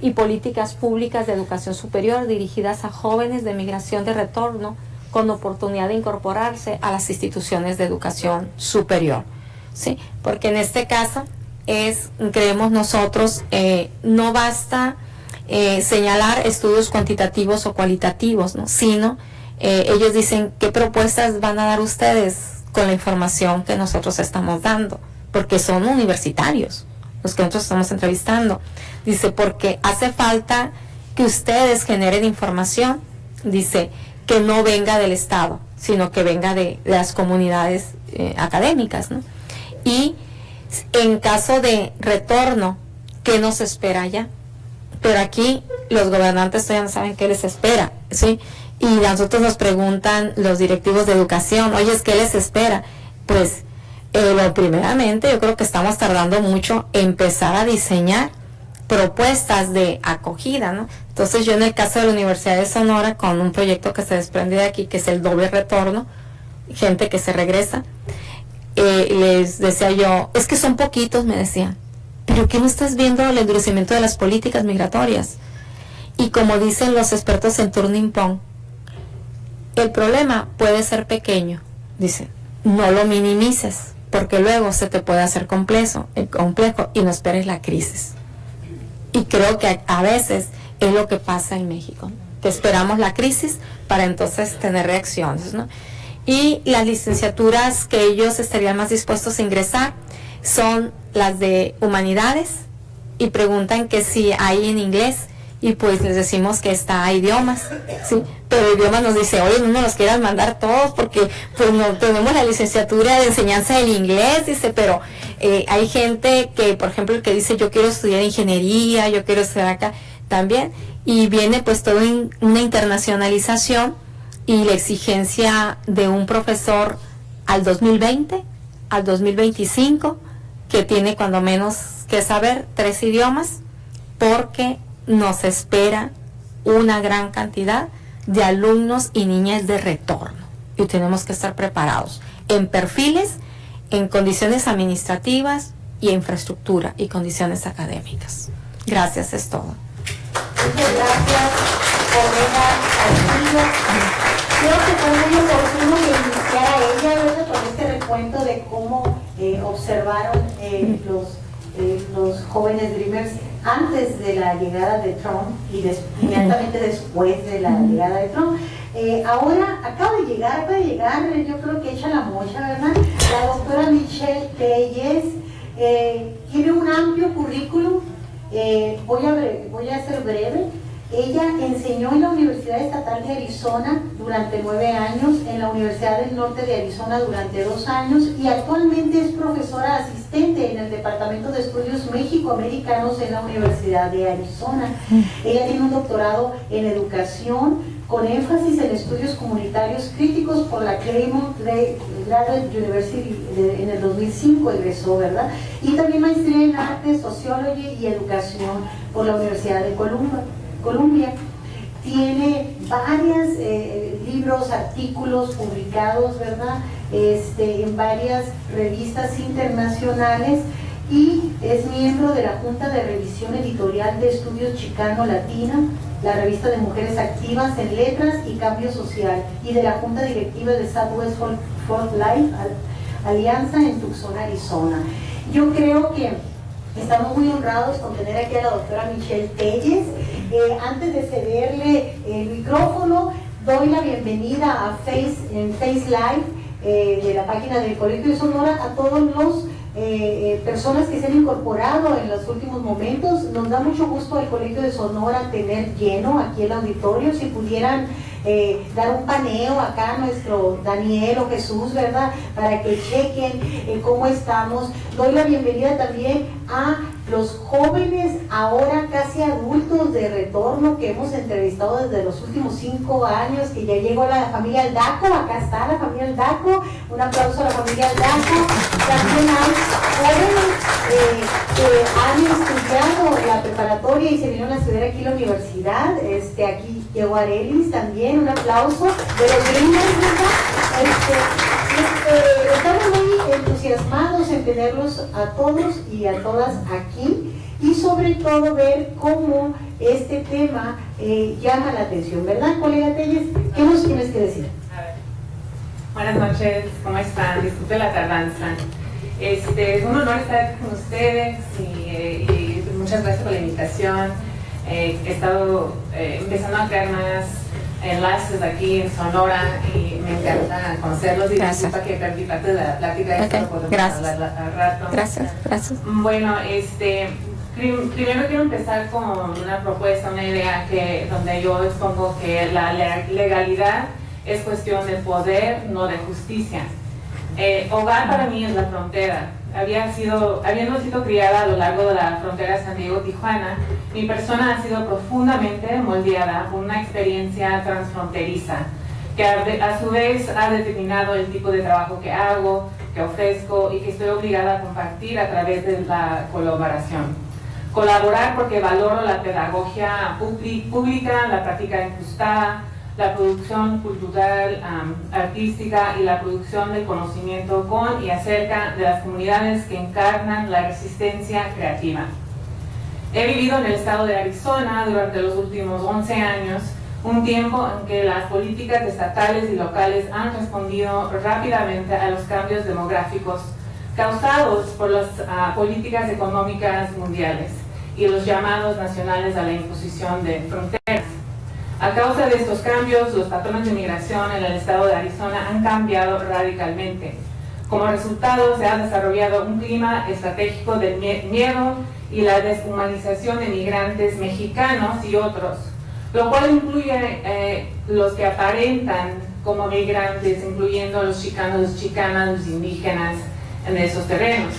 y políticas públicas de educación superior dirigidas a jóvenes de migración de retorno con oportunidad de incorporarse a las instituciones de educación superior, ¿sí? Porque en este caso creemos nosotros, no basta señalar estudios cuantitativos o cualitativos, ¿no? Sino ellos dicen, ¿qué propuestas van a dar ustedes con la información que nosotros estamos dando? Porque son universitarios los que nosotros estamos entrevistando. Dice, porque hace falta que ustedes generen información, dice, que no venga del Estado, sino que venga de las comunidades académicas, ¿no? Y en caso de retorno, ¿qué nos espera allá? Pero aquí los gobernantes todavía no saben qué les espera, ¿sí? Y nosotros nos preguntan los directivos de educación, oye, ¿qué les espera? Pues, primeramente, yo creo que estamos tardando mucho en empezar a diseñar propuestas de acogida, ¿no? Entonces yo en el caso de la Universidad de Sonora, con un proyecto que se desprende de aquí, que es el doble retorno, gente que se regresa, les decía yo, es que son poquitos, me decían, pero ¿qué no estás viendo el endurecimiento de las políticas migratorias? Y como dicen los expertos en Turning Point, el problema puede ser pequeño, dicen, no lo minimices, porque luego se te puede hacer complejo y no esperes la crisis. Y creo que a veces es lo que pasa en México, que esperamos la crisis para entonces tener reacciones, ¿no? Y las licenciaturas que ellos estarían más dispuestos a ingresar son las de humanidades, y preguntan que si hay en inglés, y pues les decimos que está idiomas, ¿sí? Pero idiomas nos dice, oye, no nos los quieran mandar todos porque pues no tenemos la licenciatura de enseñanza del inglés, dice, pero hay gente que, por ejemplo, que dice, yo quiero estudiar ingeniería, yo quiero estudiar acá también, y viene pues toda una internacionalización y la exigencia de un profesor al 2020, al 2025, que tiene cuando menos que saber 3 idiomas, porque nos espera una gran cantidad de alumnos y niñas de retorno, y tenemos que estar preparados en perfiles, en condiciones administrativas y infraestructura y condiciones académicas. Gracias, es todo. Muchas gracias, colega Castillo. Creo que fue muy oportuno que iniciara ella, ¿verdad?, con este recuento de cómo observaron los jóvenes Dreamers antes de la llegada de Trump y inmediatamente después de la llegada de Trump. Ahora acaba de llegar, yo creo que echa la mocha, ¿verdad? La doctora Michelle Telles tiene un amplio currículum. Voy a ser breve. Ella enseñó en la Universidad Estatal de Arizona durante 9 años, en la Universidad del Norte de Arizona durante 2 años y actualmente es profesora asistente en el Departamento de Estudios México-Americanos en la Universidad de Arizona. Ella tiene un doctorado en educación con énfasis en estudios comunitarios críticos por la Claremont Graduate University en el 2005 egresó, ¿verdad? Y también maestría en arte, sociología y educación por la Universidad de Columbia. Tiene varios libros, artículos publicados, ¿verdad?, en varias revistas internacionales, y es miembro de la Junta de Revisión Editorial de Estudios Chicano-Latina, la revista de Mujeres Activas en Letras y Cambio Social, y de la Junta Directiva de Southwest for Life Alianza en Tucson, Arizona. Yo creo que estamos muy honrados con tener aquí a la doctora Michelle Telles. Antes de cederle el micrófono, doy la bienvenida en Face Live de la página del Colegio de Sonora a todos los personas que se han incorporado en los últimos momentos. Nos da mucho gusto al Colegio de Sonora tener lleno aquí el auditorio. Si pudieran dar un paneo acá a nuestro Daniel o Jesús, ¿verdad?, para que chequen cómo estamos. Doy la bienvenida también a los jóvenes, ahora casi adultos de retorno, que hemos entrevistado desde los últimos 5 años, que ya llegó la familia Aldaco. Acá está la familia Aldaco, un aplauso a la familia Aldaco. También hay jóvenes que han estudiado la preparatoria y se vinieron a estudiar aquí en la universidad. Aquí llegó Arelis también, un aplauso de los Dreamers, ¿verdad? Estamos muy entusiasmados en tenerlos a todos y a todas aquí, y sobre todo ver cómo este tema llama la atención, ¿verdad, colega Telles? ¿Qué nos tienes que decir? A ver. Buenas noches, ¿cómo están? Disculpe la tardanza. Es un honor estar aquí con ustedes y muchas gracias por la invitación. He estado empezando a crear más enlaces aquí en Sonora y me encanta conocerlos, y disculpa que perdí parte de la plática, esto podemos hablar al rato. Gracias. Bueno, primero quiero empezar con una propuesta, una idea donde yo expongo que la legalidad es cuestión de poder, no de justicia. Hogar para mí es la frontera. Habiendo sido criada a lo largo de la frontera San Diego-Tijuana, mi persona ha sido profundamente moldeada por una experiencia transfronteriza, que a su vez ha determinado el tipo de trabajo que hago, que ofrezco y que estoy obligada a compartir a través de la colaboración. Colaborar porque valoro la pedagogía pública, la práctica incrustada, la producción cultural, artística y la producción del conocimiento con y acerca de las comunidades que encarnan la resistencia creativa. He vivido en el estado de Arizona durante los últimos 11 años, un tiempo en que las políticas estatales y locales han respondido rápidamente a los cambios demográficos causados por las políticas económicas mundiales y los llamados nacionales a la imposición de fronteras. A causa de estos cambios, los patrones de migración en el estado de Arizona han cambiado radicalmente. Como resultado, se ha desarrollado un clima estratégico del miedo y la deshumanización de migrantes mexicanos y otros, lo cual incluye los que aparentan como migrantes, incluyendo los chicanos, chicanas, los indígenas en esos terrenos.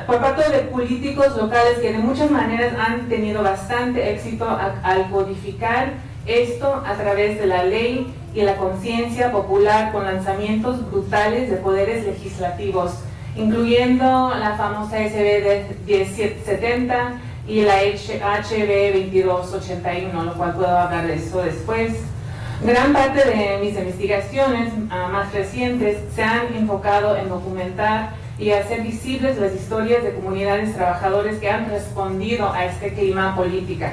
Por parte de políticos locales que de muchas maneras han tenido bastante éxito al codificar Esto a través de la ley y la conciencia popular con lanzamientos brutales de poderes legislativos, incluyendo la famosa SB 1070 y la HB 2281, lo cual puedo hablar de eso después. Gran parte de mis investigaciones más recientes se han enfocado en documentar y hacer visibles las historias de comunidades trabajadores que han respondido a este clima político,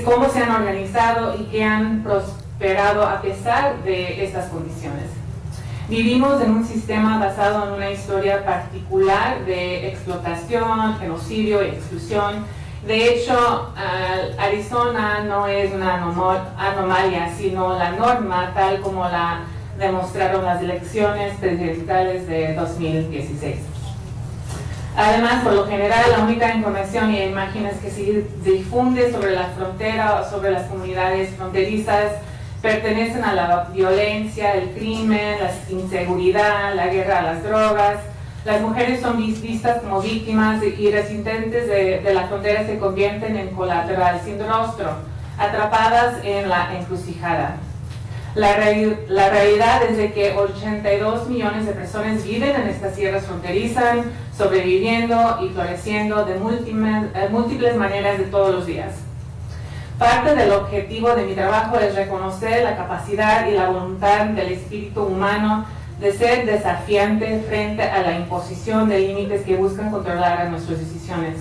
cómo se han organizado y que han prosperado a pesar de estas condiciones. Vivimos en un sistema basado en una historia particular de explotación, genocidio y exclusión. De hecho, Arizona no es una anomalía, sino la norma, tal como la demostraron las elecciones presidenciales de 2016. Además, por lo general, la única información y imágenes que se difunde sobre la frontera o sobre las comunidades fronterizas pertenecen a la violencia, el crimen, la inseguridad, la guerra a las drogas. Las mujeres son vistas como víctimas y residentes de la frontera se convierten en colateral, sin rostro, atrapadas en la encrucijada. La realidad es de que 82 millones de personas viven en estas tierras fronterizas, sobreviviendo y floreciendo de múltiples maneras de todos los días. Parte del objetivo de mi trabajo es reconocer la capacidad y la voluntad del espíritu humano de ser desafiante frente a la imposición de límites que buscan controlar a nuestras decisiones.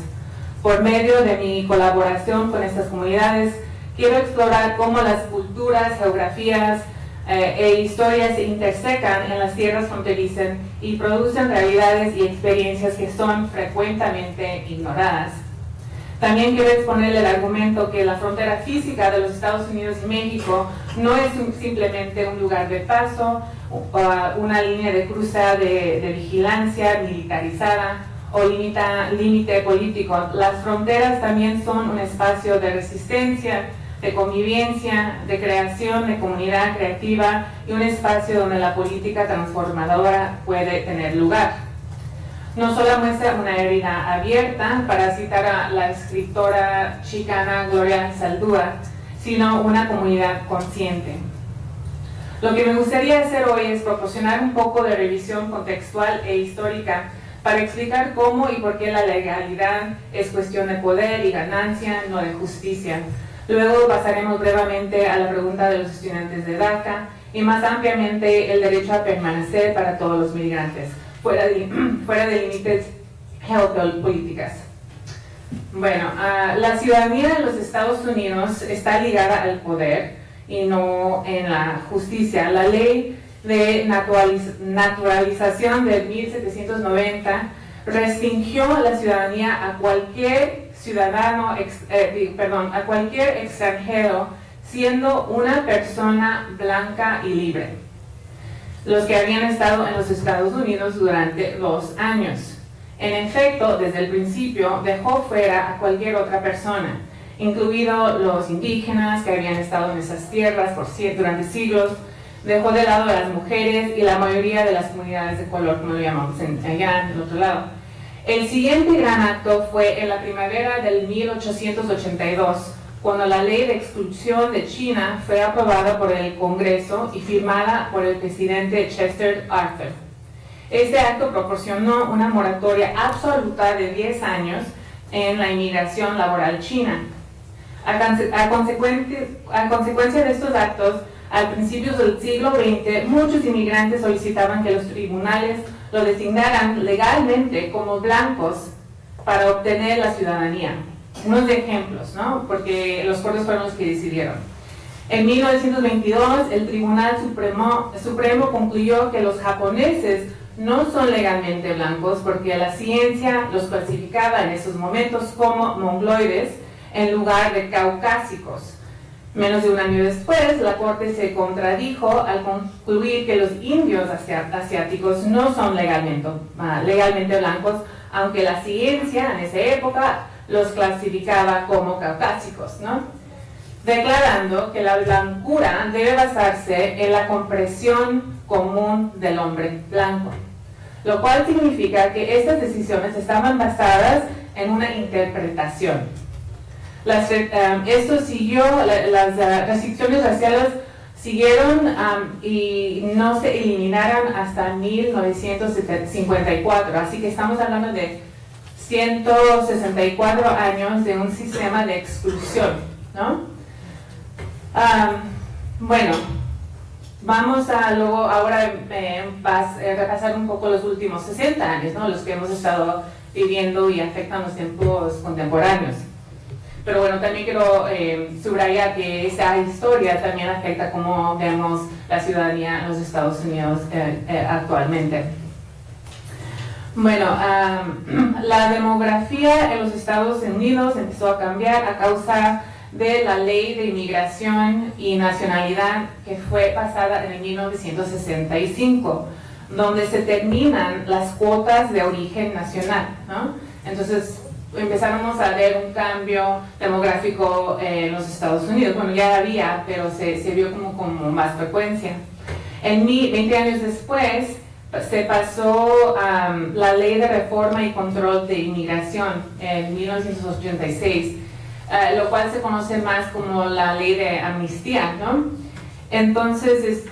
Por medio de mi colaboración con estas comunidades, quiero explorar cómo las culturas, geografías e historias se intersecan en las tierras fronterizas y producen realidades y experiencias que son frecuentemente ignoradas. También quiero exponer el argumento que la frontera física de los Estados Unidos y México no es simplemente un lugar de paso, una línea de cruza de vigilancia militarizada o límite político. Las fronteras también son un espacio de resistencia, de convivencia, de creación de comunidad creativa y un espacio donde la política transformadora puede tener lugar. No solo muestra una herida abierta, para citar a la escritora chicana Gloria Saldúa, sino una comunidad consciente. Lo que me gustaría hacer hoy es proporcionar un poco de revisión contextual e histórica para explicar cómo y por qué la legalidad es cuestión de poder y ganancia, no de justicia. Luego pasaremos brevemente a la pregunta de los estudiantes de DACA y más ampliamente el derecho a permanecer para todos los migrantes, fuera de límites geopolíticas. Bueno, la ciudadanía en los Estados Unidos está ligada al poder y no en la justicia. La ley de naturalización de 1790 restringió la ciudadanía a cualquier a cualquier extranjero siendo una persona blanca y libre, los que habían estado en los Estados Unidos durante 2 años. En efecto, desde el principio dejó fuera a cualquier otra persona, incluidos los indígenas que habían estado en esas tierras durante siglos. Dejó de lado a las mujeres y la mayoría de las comunidades de color, como lo llamamos allá en el otro lado. El siguiente gran acto fue en la primavera del 1882, cuando la ley de exclusión de China fue aprobada por el Congreso y firmada por el presidente Chester Arthur. Este acto proporcionó una moratoria absoluta de 10 años en la inmigración laboral china. A consecuencia de estos actos, al principio del siglo XX, muchos inmigrantes solicitaban que los tribunales lo designaran legalmente como blancos para obtener la ciudadanía. Unos ejemplos, ¿no? Porque los cortes fueron los que decidieron. En 1922, el Tribunal Supremo concluyó que los japoneses no son legalmente blancos porque la ciencia los clasificaba en esos momentos como mongoloides en lugar de caucásicos. Menos de un año después, la Corte se contradijo al concluir que los indios asiáticos no son legalmente blancos, aunque la ciencia en esa época los clasificaba como caucásicos, ¿no? Declarando que la blancura debe basarse en la comprensión común del hombre blanco, lo cual significa que estas decisiones estaban basadas en una interpretación. Esto siguió, las restricciones raciales siguieron y no se eliminaron hasta 1954, así que estamos hablando de 164 años de un sistema de exclusión, ¿no? Bueno, vamos a luego ahora repasar un poco los últimos 60 años, ¿no? Los que hemos estado viviendo y afectan los tiempos contemporáneos. Pero bueno, también quiero subrayar que esa historia también afecta cómo vemos la ciudadanía en los Estados Unidos actualmente. Bueno, la demografía en los Estados Unidos empezó a cambiar a causa de la Ley de Inmigración y Nacionalidad que fue pasada en el 1965, donde se terminan las cuotas de origen nacional, ¿no? Entonces, empezamos a ver un cambio demográfico en los Estados Unidos. Bueno, ya había, pero se vio como más frecuencia. 20 años después se pasó la Ley de Reforma y Control de Inmigración en 1986, lo cual se conoce más como la Ley de Amnistía, ¿no? Entonces,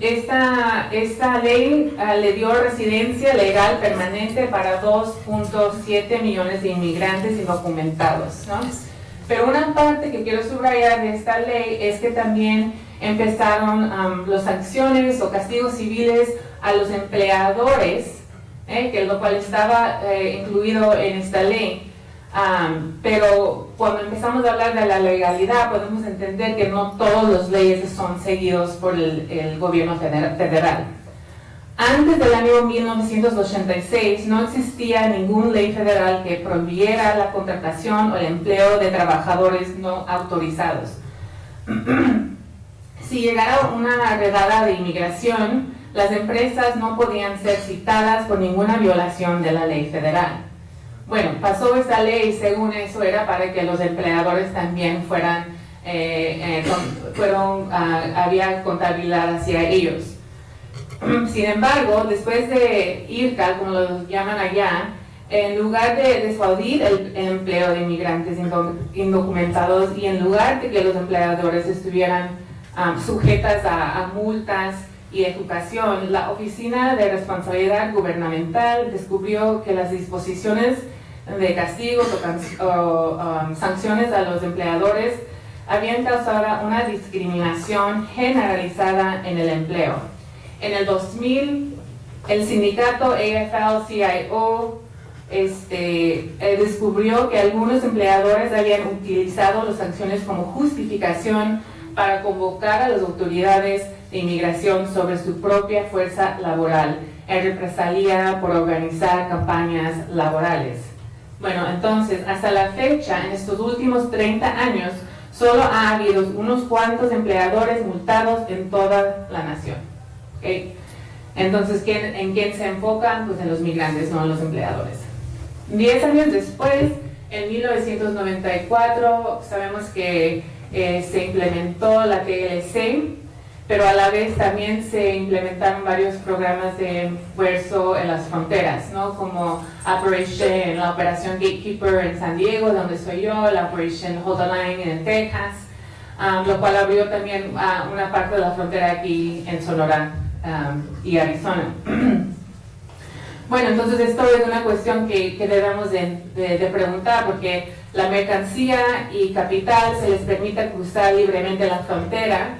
esta ley le dio residencia legal permanente para 2.7 millones de inmigrantes indocumentados, ¿no? Pero una parte que quiero subrayar de esta ley es que también empezaron las sanciones o castigos civiles a los empleadores, que lo cual estaba incluido en esta ley. Pero cuando empezamos a hablar de la legalidad podemos entender que no todas las leyes son seguidos por el gobierno federal. Antes del año 1986 no existía ninguna ley federal que prohibiera la contratación o el empleo de trabajadores no autorizados. Si llegara una redada de inmigración, las empresas no podían ser citadas por ninguna violación de la ley federal. Bueno, pasó esta ley, según eso era para que los empleadores también había contabilidad hacia ellos. Sin embargo, después de IRCA, como lo llaman allá, en lugar de disuadir el empleo de inmigrantes indocumentados y en lugar de que los empleadores estuvieran sujetas a multas y educación, la Oficina de Responsabilidad Gubernamental descubrió que las disposiciones de castigos o sanciones a los empleadores habían causado una discriminación generalizada en el empleo. En el 2000, el sindicato AFL-CIO descubrió que algunos empleadores habían utilizado las sanciones como justificación para convocar a las autoridades de inmigración sobre su propia fuerza laboral en represalia por organizar campañas laborales. Bueno, entonces, hasta la fecha, en estos últimos 30 años, solo ha habido unos cuantos empleadores multados en toda la nación. ¿Okay? Entonces, ¿en quién se enfocan? Pues en los migrantes, no en los empleadores. 10 años después, en 1994, sabemos que se implementó la TLC, pero a la vez también se implementaron varios programas de esfuerzo en las fronteras, ¿no? Como la Operación Gatekeeper en San Diego, donde soy yo, la Operation Hold the Line en Texas, lo cual abrió también una parte de la frontera aquí en Sonora y Arizona. Bueno, entonces esto es una cuestión que debemos de preguntar, porque la mercancía y capital se les permite cruzar libremente la frontera,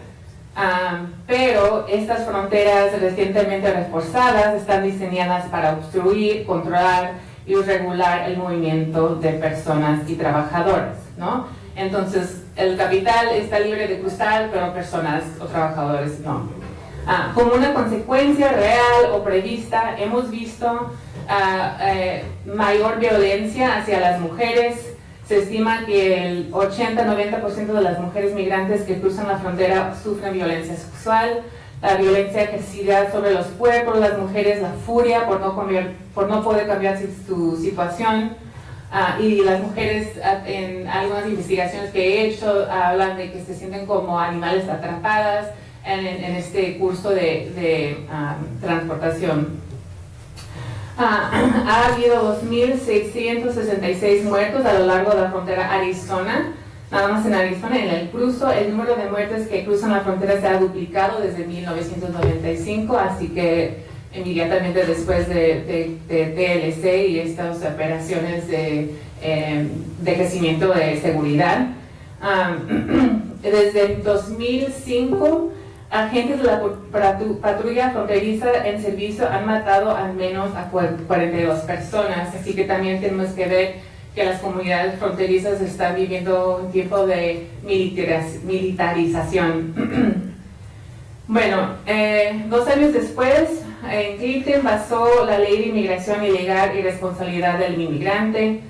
pero estas fronteras recientemente reforzadas están diseñadas para obstruir, controlar y regular el movimiento de personas y trabajadores, ¿no? Entonces, el capital está libre de cruzar, pero personas o trabajadores no. Como una consecuencia real o prevista, hemos visto mayor violencia hacia las mujeres. Se estima que el 80-90% de las mujeres migrantes que cruzan la frontera sufren violencia sexual, la violencia ejercida sobre los cuerpos de las mujeres, la furia por no poder cambiar su situación. Y las mujeres, en algunas investigaciones que he hecho, hablan de que se sienten como animales atrapadas en este curso de transportación. Ha habido 2.666 muertos a lo largo de la frontera Arizona, nada más en Arizona. En el cruzo, el número de muertes que cruzan la frontera se ha duplicado desde 1995, así que inmediatamente después de TLC y estas operaciones de crecimiento de seguridad. Desde el 2005, agentes de la patrulla fronteriza en servicio han matado al menos a 42 personas, así que también tenemos que ver que las comunidades fronterizas están viviendo un tiempo de militarización. Bueno, 2 años después, Clinton basó la ley de inmigración ilegal y responsabilidad del inmigrante.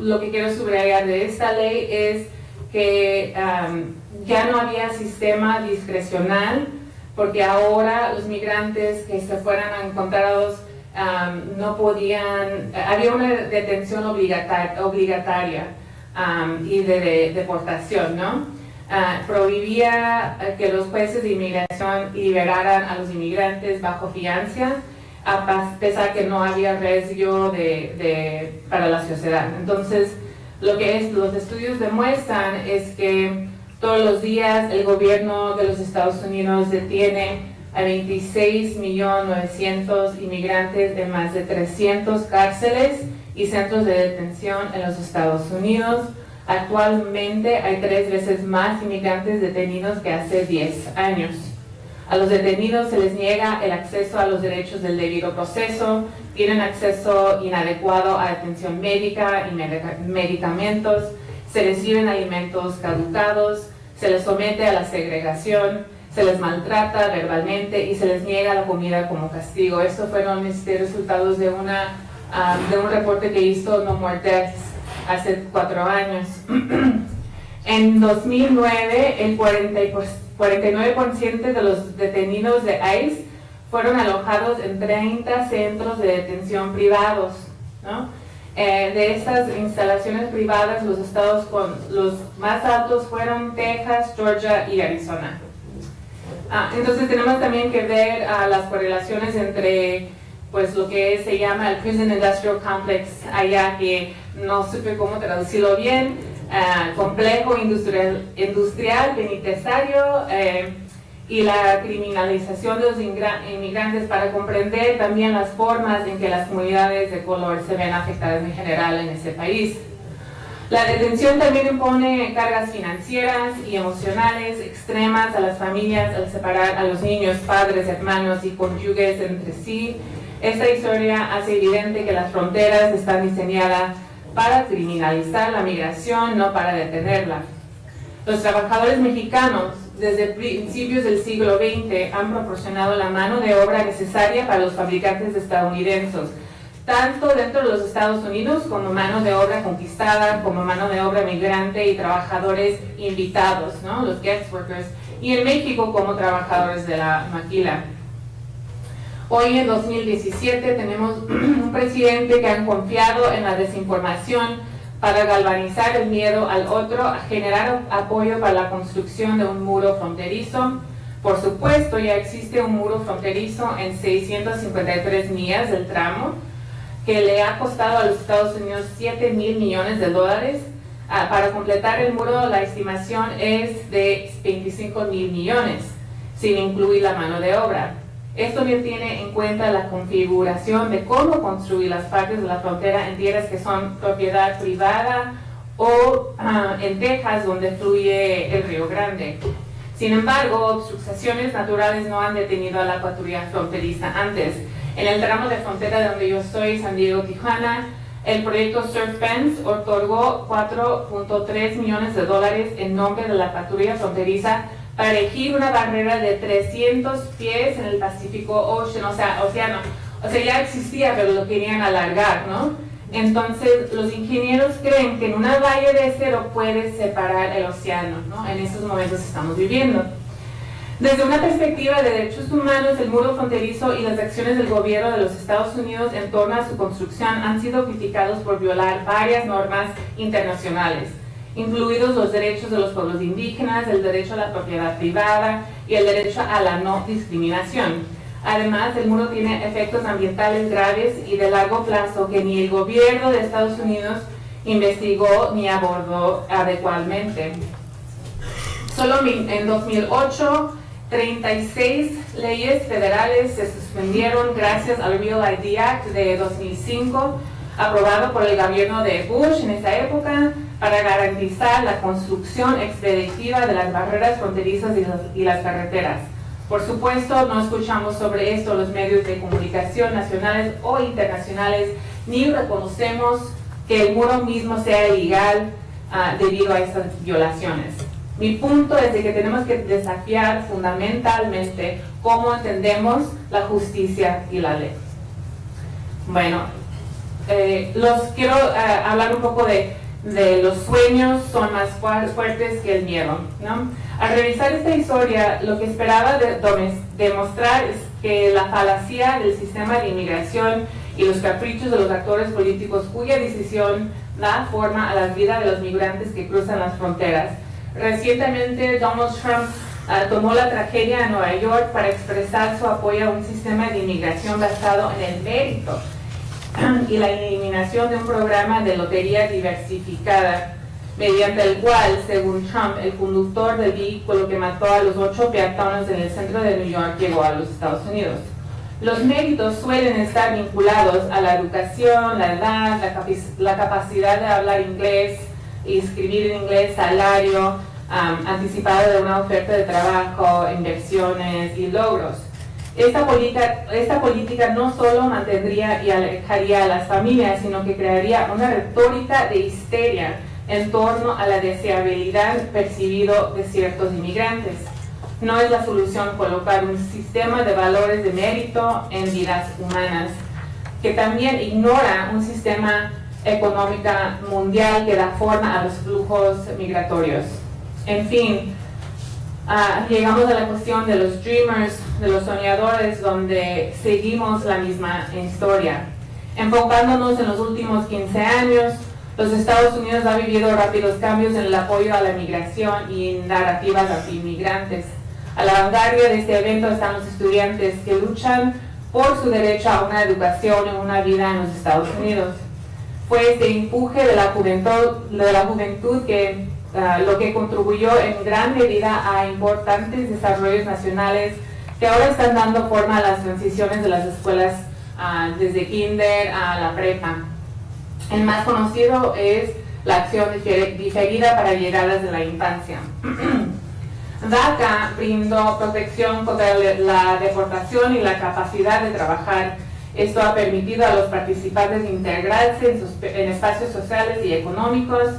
Lo que quiero subrayar de esta ley es que ya no había sistema discrecional, porque ahora los migrantes que se fueran encontrados no podían, había una detención obligatoria y de deportación, ¿no? Prohibía que los jueces de inmigración liberaran a los inmigrantes bajo fianza, a pesar que no había riesgo para la sociedad. Entonces, lo que los estudios demuestran es que todos los días el gobierno de los Estados Unidos detiene a 26.900.000 inmigrantes en más de 300 cárceles y centros de detención en los Estados Unidos. Actualmente hay 3 veces más inmigrantes detenidos que hace 10 años. A los detenidos se les niega el acceso a los derechos del debido proceso, tienen acceso inadecuado a atención médica y medicamentos, se les sirven alimentos caducados, se les somete a la segregación, se les maltrata verbalmente y se les niega la comida como castigo. Estos fueron resultados de un reporte que hizo No More Deaths hace 4 años. En 2009, el 49% de los detenidos de ICE fueron alojados en 30 centros de detención privados, ¿no? De estas instalaciones privadas, los estados con los más altos fueron Texas, Georgia y Arizona. Entonces tenemos también que ver las correlaciones entre pues lo que se llama el Prison Industrial Complex allá, que no supe cómo traducirlo bien, complejo industrial penitenciario, y la criminalización de los inmigrantes, para comprender también las formas en que las comunidades de color se ven afectadas en general en ese país. La detención también impone cargas financieras y emocionales extremas a las familias al separar a los niños, padres, hermanos y cónyuges entre sí. Esta historia hace evidente que las fronteras están diseñadas para criminalizar la migración, no para detenerla. Los trabajadores mexicanos desde principios del siglo XX han proporcionado la mano de obra necesaria para los fabricantes estadounidenses, tanto dentro de los Estados Unidos como mano de obra conquistada, como mano de obra migrante y trabajadores invitados, ¿no? Los guest workers, y en México como trabajadores de la maquila. Hoy en 2017 tenemos un presidente que ha confiado en la desinformación para galvanizar el miedo al otro, a generar apoyo para la construcción de un muro fronterizo. Por supuesto, ya existe un muro fronterizo en 653 millas del tramo, que le ha costado a los Estados Unidos $7,000 millones. Para completar el muro, la estimación es de $25,000 millones, sin incluir la mano de obra. Esto no tiene en cuenta la configuración de cómo construir las partes de la frontera en tierras que son propiedad privada o en Texas, donde fluye el Río Grande. Sin embargo, obstrucciones naturales no han detenido a la patrulla fronteriza antes. En el tramo de frontera de donde yo estoy, San Diego, Tijuana, el proyecto Surf Fence otorgó $4.3 millones en nombre de la patrulla fronteriza para erigir una barrera de 300 pies en el Pacífico océano. O sea, ya existía, pero lo querían alargar, ¿no? Entonces, los ingenieros creen que en una valla de acero puede separar el océano, ¿no? En estos momentos estamos viviendo. Desde una perspectiva de derechos humanos, el muro fronterizo y las acciones del gobierno de los Estados Unidos en torno a su construcción han sido criticados por violar varias normas internacionales, incluidos los derechos de los pueblos indígenas, el derecho a la propiedad privada y el derecho a la no discriminación. Además, el muro tiene efectos ambientales graves y de largo plazo que ni el gobierno de Estados Unidos investigó ni abordó adecuadamente. Solo en 2008, 36 leyes federales se suspendieron gracias al Real ID Act de 2005, aprobado por el gobierno de Bush en esa época, para garantizar la construcción expeditiva de las barreras fronterizas y las carreteras. Por supuesto, no escuchamos sobre esto los medios de comunicación nacionales o internacionales, ni reconocemos que el muro mismo sea ilegal debido a estas violaciones. Mi punto es de que tenemos que desafiar fundamentalmente cómo entendemos la justicia y la ley. Bueno, quiero hablar un poco de los sueños son más fuertes que el miedo, ¿no? Al revisar esta historia, lo que esperaba demostrar es que la falacia del sistema de inmigración y los caprichos de los actores políticos cuya decisión da forma a la vida de los migrantes que cruzan las fronteras. Recientemente, Donald Trump tomó la tragedia en Nueva York para expresar su apoyo a un sistema de inmigración basado en el mérito y la eliminación de un programa de lotería diversificada, mediante el cual, según Trump, el conductor del vehículo que mató a los 8 peatones en el centro de New York llegó a los Estados Unidos. Los méritos suelen estar vinculados a la educación, la edad, la capacidad de hablar inglés y escribir en inglés, salario anticipado de una oferta de trabajo, inversiones y logros. Esta política no solo mantendría y alejaría a las familias, sino que crearía una retórica de histeria en torno a la deseabilidad percibido de ciertos inmigrantes. No es la solución colocar un sistema de valores de mérito en vidas humanas, que también ignora un sistema económico mundial que da forma a los flujos migratorios. En fin, llegamos a la cuestión de los dreamers, de los soñadores, donde seguimos la misma historia. Enfocándonos en los últimos 15 años, los Estados Unidos ha vivido rápidos cambios en el apoyo a la migración y en narrativas anti-inmigrantes. A la vanguardia de este evento están los estudiantes que luchan por su derecho a una educación y una vida en los Estados Unidos. Fue este empuje de la juventud que lo que contribuyó en gran medida a importantes desarrollos nacionales que ahora están dando forma a las transiciones de las escuelas desde kinder a la prepa. El más conocido es la acción diferida para llegadas de la infancia. DACA brindó protección contra la deportación y la capacidad de trabajar. Esto ha permitido a los participantes integrarse en espacios sociales y económicos.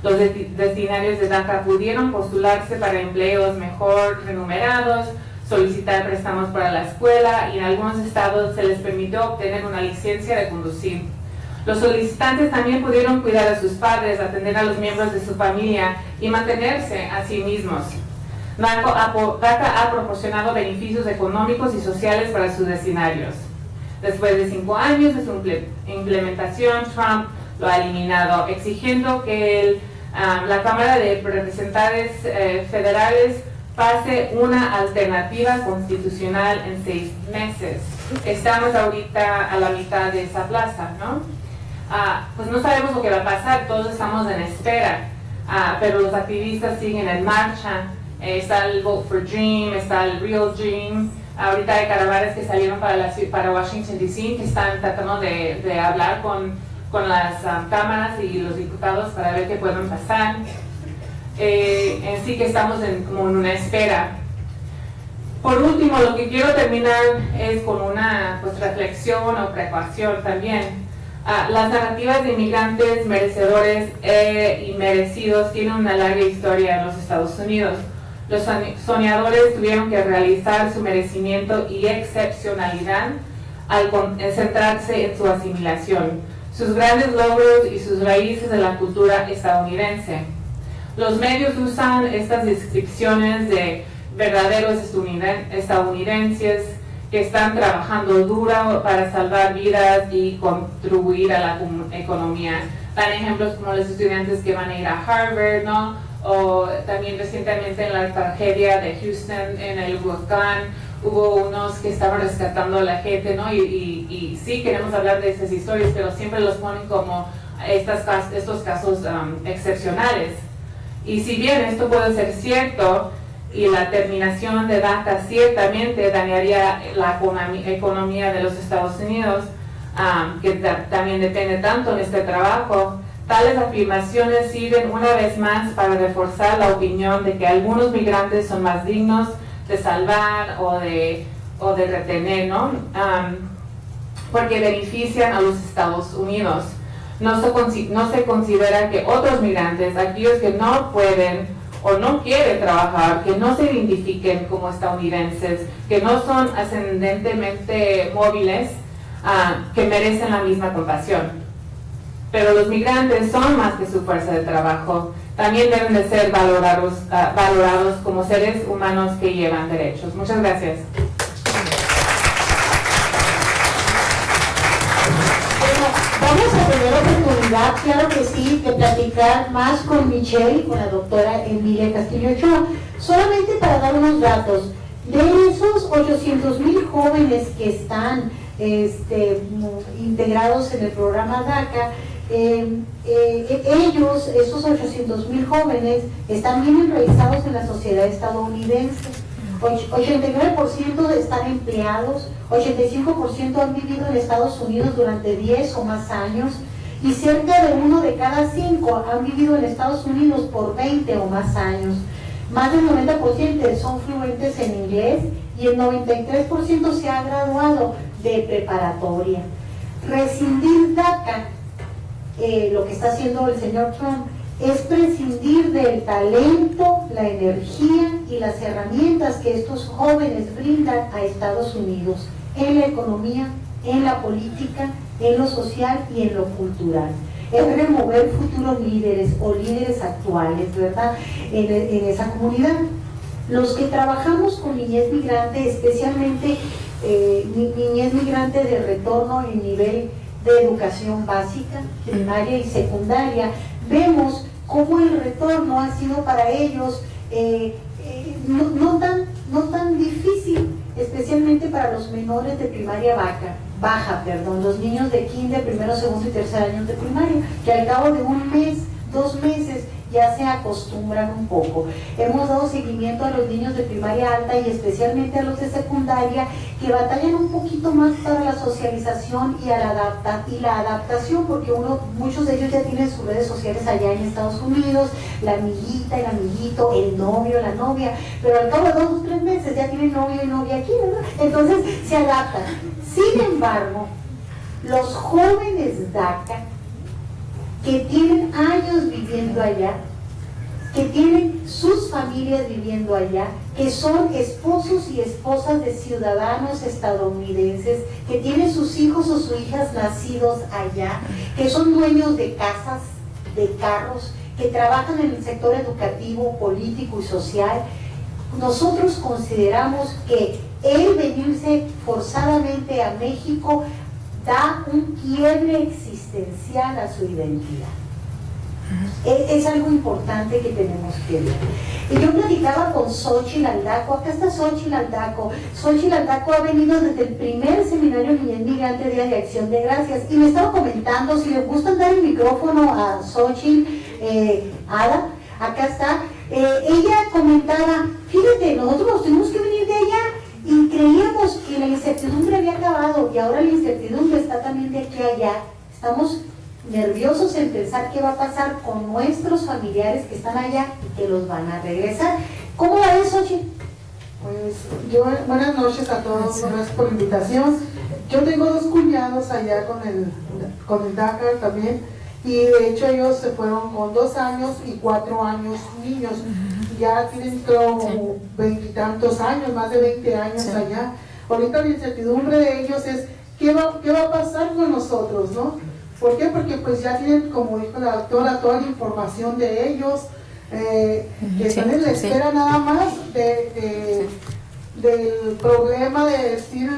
Los destinatarios de DACA pudieron postularse para empleos mejor remunerados, solicitar préstamos para la escuela y en algunos estados se les permitió obtener una licencia de conducir. Los solicitantes también pudieron cuidar a sus padres, atender a los miembros de su familia y mantenerse a sí mismos. DACA ha proporcionado beneficios económicos y sociales para sus destinatarios. Después de 5 años de su implementación, Trump lo ha eliminado, exigiendo que la Cámara de Representantes federales pase una alternativa constitucional en 6 meses. Estamos ahorita a la mitad de esa plaza, ¿no? Pues no sabemos lo que va a pasar, todos estamos en espera, pero los activistas siguen en marcha. Está el Vote for Dream, está el Real Dream. Ahorita hay caravanas que salieron para Washington D.C. que están tratando de hablar con las cámaras y los diputados para ver qué pueden pasar. En sí que estamos como en una espera. Por último, lo que quiero terminar es con una reflexión o precaución también. Las narrativas de inmigrantes merecedores y merecidos tienen una larga historia en los Estados Unidos. Los soñadores tuvieron que realizar su merecimiento y excepcionalidad al centrarse en su asimilación, sus grandes logros y sus raíces de la cultura estadounidense. Los medios usan estas descripciones de verdaderos estadounidenses que están trabajando duro para salvar vidas y contribuir a la economía. Dan ejemplos como los estudiantes que van a ir a Harvard, ¿no? O también recientemente en la tragedia de Houston, en el huracán, hubo unos que estaban rescatando a la gente, ¿no? Y sí queremos hablar de esas historias, pero siempre los ponen como estos casos excepcionales. Y si bien esto puede ser cierto, y la terminación de DACA ciertamente dañaría la economía de los Estados Unidos, que también depende tanto de este trabajo, tales afirmaciones sirven una vez más para reforzar la opinión de que algunos migrantes son más dignos de salvar o de retener, ¿no? Porque benefician a los Estados Unidos. No se considera que otros migrantes, aquellos que no pueden o no quieren trabajar, que no se identifiquen como estadounidenses, que no son ascendentemente móviles, que merecen la misma compasión. Pero los migrantes son más que su fuerza de trabajo, también deben de ser valorados como seres humanos que llevan derechos. Muchas gracias. Vamos a tener oportunidad, claro que sí, de platicar más con Michelle, con la doctora Emilia Castillo Ochoa. Solamente para dar unos datos, de esos 800,000 jóvenes que están integrados en el programa DACA, esos 800,000 jóvenes están bien enraizados en la sociedad estadounidense. 89% están empleados, 85% han vivido en Estados Unidos durante 10 o más años y cerca de 1 de cada 5 han vivido en Estados Unidos por 20 o más años. Más del 90% son fluentes en inglés y el 93% se ha graduado de preparatoria. Rescindir DACA, lo que está haciendo el señor Trump, es prescindir del talento, la energía y las herramientas que estos jóvenes brindan a Estados Unidos en la economía, en la política, en lo social y en lo cultural. Es remover futuros líderes o líderes actuales, ¿verdad?, en esa comunidad. Los que trabajamos con niñez migrante, especialmente niñez migrante de retorno en nivel de educación básica, primaria y secundaria, vemos cómo el retorno ha sido para ellos no tan difícil, especialmente para los menores de primaria baja, los niños de kinder, primero, segundo y tercer años de primaria, que al cabo de 1 mes, 2 meses, ya se acostumbran un poco. Hemos dado seguimiento a los niños de primaria alta y especialmente a los de secundaria, que batallan un poquito más para la socialización y la adaptación, porque muchos de ellos ya tienen sus redes sociales allá en Estados Unidos, la amiguita, el amiguito, el novio, la novia, pero al cabo de 2 o 3 meses ya tienen novio y novia aquí, ¿verdad? Entonces se adaptan. Sin embargo, los jóvenes DACA que tienen años viviendo allá, que tienen sus familias viviendo allá, que son esposos y esposas de ciudadanos estadounidenses, que tienen sus hijos o sus hijas nacidos allá, que son dueños de casas, de carros, que trabajan en el sector educativo, político y social. Nosotros consideramos que el venirse forzadamente a México da un quiebre existencial a su identidad. Es algo importante que tenemos que ver. Y yo platicaba con Xochitl Aldaco, acá está Xochitl Aldaco. Xochitl Aldaco ha venido desde el primer seminario Niñez Migrante Día de Acción de Gracias, y me estaba comentando, si les gusta dar el micrófono a Xochitl, Ada, acá está, ella comentaba, fíjate, nosotros nos tuvimos que venir de allá y creíamos que la incertidumbre había acabado, y ahora la incertidumbre está también de aquí a allá. Estamos nerviosos en pensar qué va a pasar con nuestros familiares que están allá y que los van a regresar. ¿Cómo la ves, Xochitl? Pues buenas noches a todos, gracias por la invitación. Yo tengo 2 cuñados allá con el DACA también, y de hecho ellos se fueron con 2 años y 4 años niños. Ya tienen como 20 y tantos años, más de 20 años allá. Ahorita la incertidumbre de ellos es ¿qué va a pasar con nosotros, no? ¿Por qué? Porque pues ya tienen, como dijo la doctora, toda la información de ellos, que están en la espera nada más del problema de decir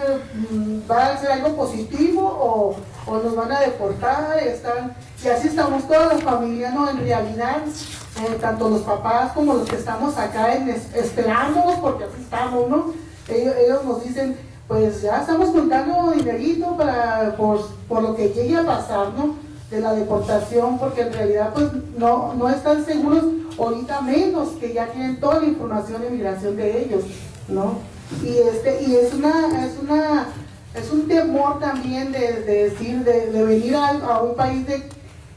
va a ser algo positivo o nos van a deportar, y así estamos toda la familia, ¿no? En realidad, tanto los papás como los que estamos acá esperándonos, porque así estamos, ¿no? Ellos nos dicen, pues ya estamos contando dinerito por lo que llegue a pasar, ¿no? De la deportación, porque en realidad pues no están seguros, ahorita menos, que ya tienen toda la información de migración de ellos, ¿no? Y es un temor también de venir a un país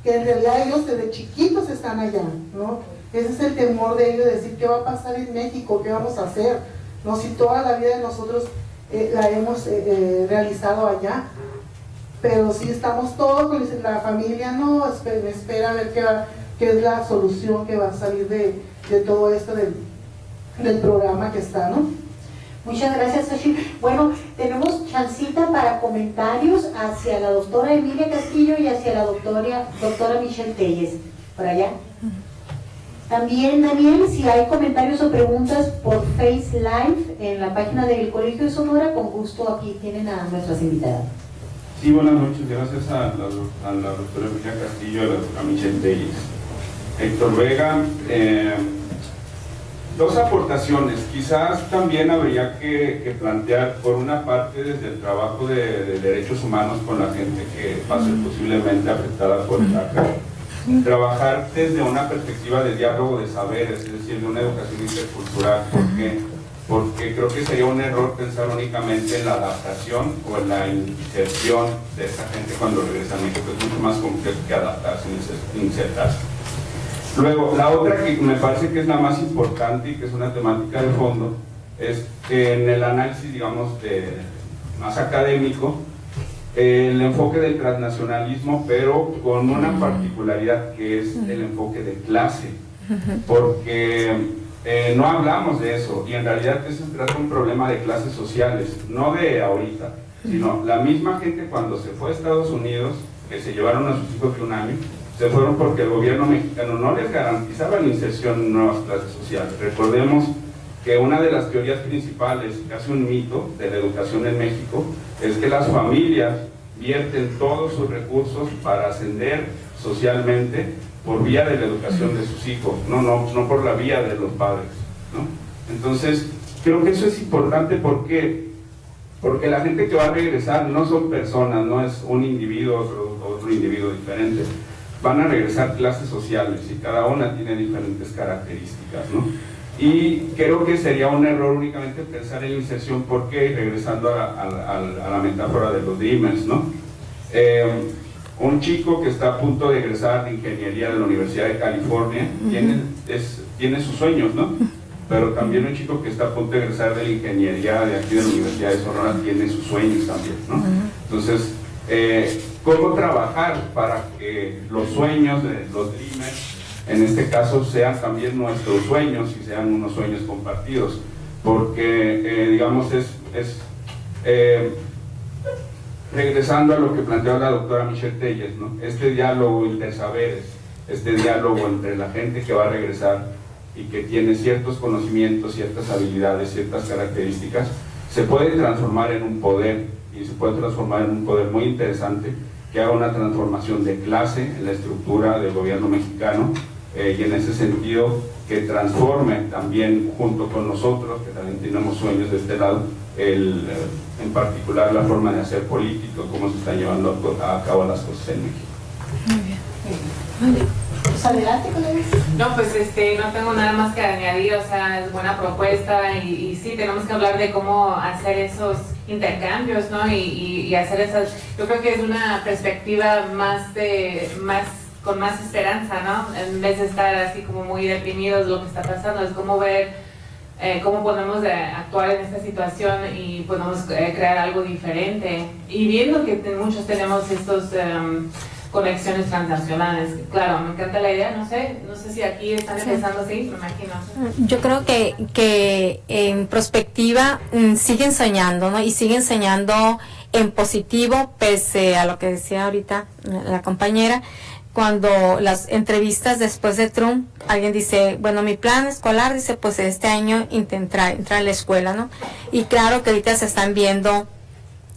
que en realidad ellos desde chiquitos están allá, ¿no? Ese es el temor de ellos, de decir qué va a pasar en México, qué vamos a hacer, ¿no? Si toda la vida de nosotros la hemos realizado allá, pero sí estamos todos con la familia, no, espera a ver qué es la solución que va a salir de todo esto del programa que está, ¿no? Muchas gracias, Xochitl. Bueno, tenemos chancita para comentarios hacia la doctora Emilia Castillo y hacia la doctora Michelle Telles. ¿Por allá? También, Daniel, si hay comentarios o preguntas por Face Live en la página del Colegio de Sonora, con gusto aquí tienen a nuestras invitadas. Sí, buenas noches. Gracias a la doctora Emilia Castillo y a la doctora Michelle Telles. Héctor Vega, dos aportaciones. Quizás también habría que plantear, por una parte, desde el trabajo de derechos humanos con la gente que va a ser posiblemente afectada por el DACA, trabajar desde una perspectiva de diálogo de saberes, es decir, de una educación intercultural. Porque creo que sería un error pensar únicamente en la adaptación o en la inserción de esa gente cuando regresa a México. Es mucho más complejo que adaptarse, insertarse. Luego, la otra que me parece que es la más importante y que es una temática de fondo, es en el análisis, digamos, más académico, el enfoque del transnacionalismo, pero con una particularidad que es el enfoque de clase, porque no hablamos de eso, y en realidad se trata de un problema de clases sociales, no de ahorita, sino la misma gente cuando se fue a Estados Unidos, que se llevaron a sus hijos de un año, se fueron porque el gobierno mexicano no les garantizaba la inserción en nuevas clases sociales. Recordemos que una de las teorías principales, casi un mito de la educación en México, es que las familias vierten todos sus recursos para ascender socialmente por vía de la educación de sus hijos, no por la vía de los padres, ¿no? Entonces, creo que eso es importante porque la gente que va a regresar no son personas, no es un individuo, otro individuo diferente. Van a regresar clases sociales y cada una tiene diferentes características, ¿no? Y creo que sería un error únicamente pensar en la inserción, porque, regresando a la metáfora de los Dreamers, ¿no? Un chico que está a punto de egresar de ingeniería de la Universidad de California tiene sus sueños, ¿no? Pero también un chico que está a punto de egresar de la ingeniería de aquí de la Universidad de Sonora tiene sus sueños también, ¿no? Entonces, ¿cómo trabajar para que los sueños de los Dreamers, en este caso, sean también nuestros sueños y sean unos sueños compartidos? Porque, digamos, regresando a lo que planteó la doctora Michelle Telles, ¿no? Este diálogo intersaberes, este diálogo entre la gente que va a regresar y que tiene ciertos conocimientos, ciertas habilidades, ciertas características, se puede transformar en un poder, y se puede transformar en un poder muy interesante que haga una transformación de clase en la estructura del gobierno mexicano, y en ese sentido que transforme también junto con nosotros, que también tenemos sueños de este lado, en particular la forma de hacer político, cómo se están llevando a cabo las cosas en México. Muy bien. Muy bien. Pues adelante, colegas. No, pues no tengo nada más que añadir, o sea, es buena propuesta y sí, tenemos que hablar de cómo hacer esos intercambios, ¿no? Y hacer esas, yo creo que es una perspectiva con más esperanza, ¿no? En vez de estar así como muy deprimidos lo que está pasando, es como ver cómo podemos actuar en esta situación y podemos crear algo diferente. Y viendo que muchos tenemos estos conexiones transnacionales. Claro, me encanta la idea, no sé si aquí están empezando así, me imagino. Yo creo que en perspectiva siguen soñando, ¿no? Y siguen soñando en positivo, pese a lo que decía ahorita la compañera. Cuando las entrevistas después de Trump, alguien dice, bueno, mi plan escolar, dice, pues este año intentar entrar a la escuela, ¿no? Y claro que ahorita se están viendo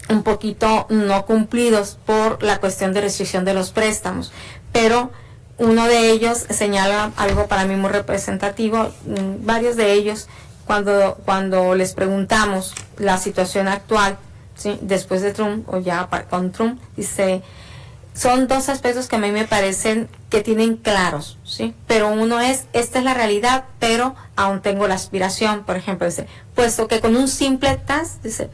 un poquito no cumplidos por la cuestión de restricción de los préstamos, pero uno de ellos señala algo para mí muy representativo, varios de ellos, cuando les preguntamos la situación actual, ¿sí?, después de Trump o ya con Trump, dice, son dos aspectos que a mí me parecen que tienen claros, ¿sí? Pero uno es, esta es la realidad, pero aún tengo la aspiración, por ejemplo, dice, puesto que con un simple task, dice,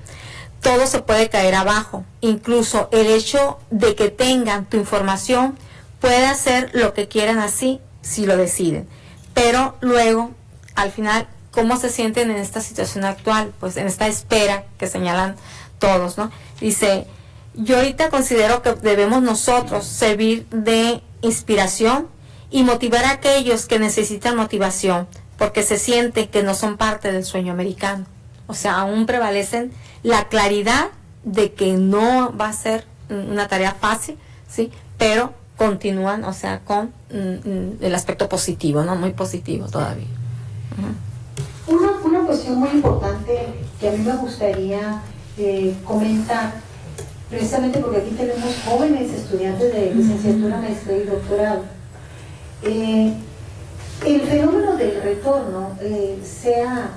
todo se puede caer abajo, incluso el hecho de que tengan tu información, puede hacer lo que quieran así, si lo deciden, pero luego, al final, ¿cómo se sienten en esta situación actual? Pues en esta espera que señalan todos, ¿no? Dice, yo ahorita considero que debemos nosotros servir de inspiración y motivar a aquellos que necesitan motivación, porque se sienten que no son parte del sueño americano. O sea, aún prevalecen la claridad de que no va a ser una tarea fácil, ¿sí? Pero continúan, o sea, con el aspecto positivo, ¿no? Muy positivo todavía. Una cuestión muy importante que a mí me gustaría comentar, precisamente porque aquí tenemos jóvenes estudiantes de licenciatura, maestría y doctorado. El fenómeno del retorno, sea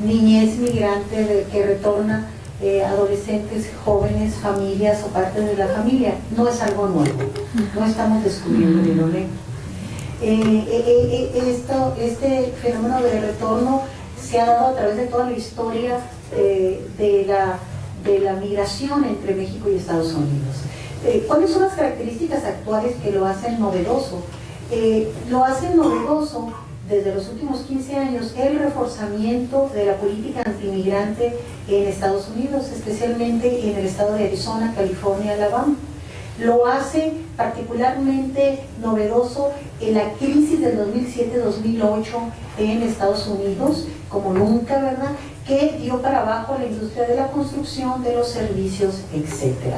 niñez migrante que retorna, adolescentes, jóvenes, familias o parte de la familia, no es algo nuevo, no estamos descubriendo el hilo negro. Este fenómeno del retorno se ha dado a través de toda la historia de la migración entre México y Estados Unidos. ¿Cuáles son las características actuales que lo hacen novedoso? Lo hacen novedoso desde los últimos 15 años el reforzamiento de la política antimigrante en Estados Unidos, especialmente en el estado de Arizona, California, Alabama. Lo hace particularmente novedoso en la crisis del 2007-2008 en Estados Unidos, como nunca, ¿verdad?, que dio para abajo la industria de la construcción, de los servicios, etc.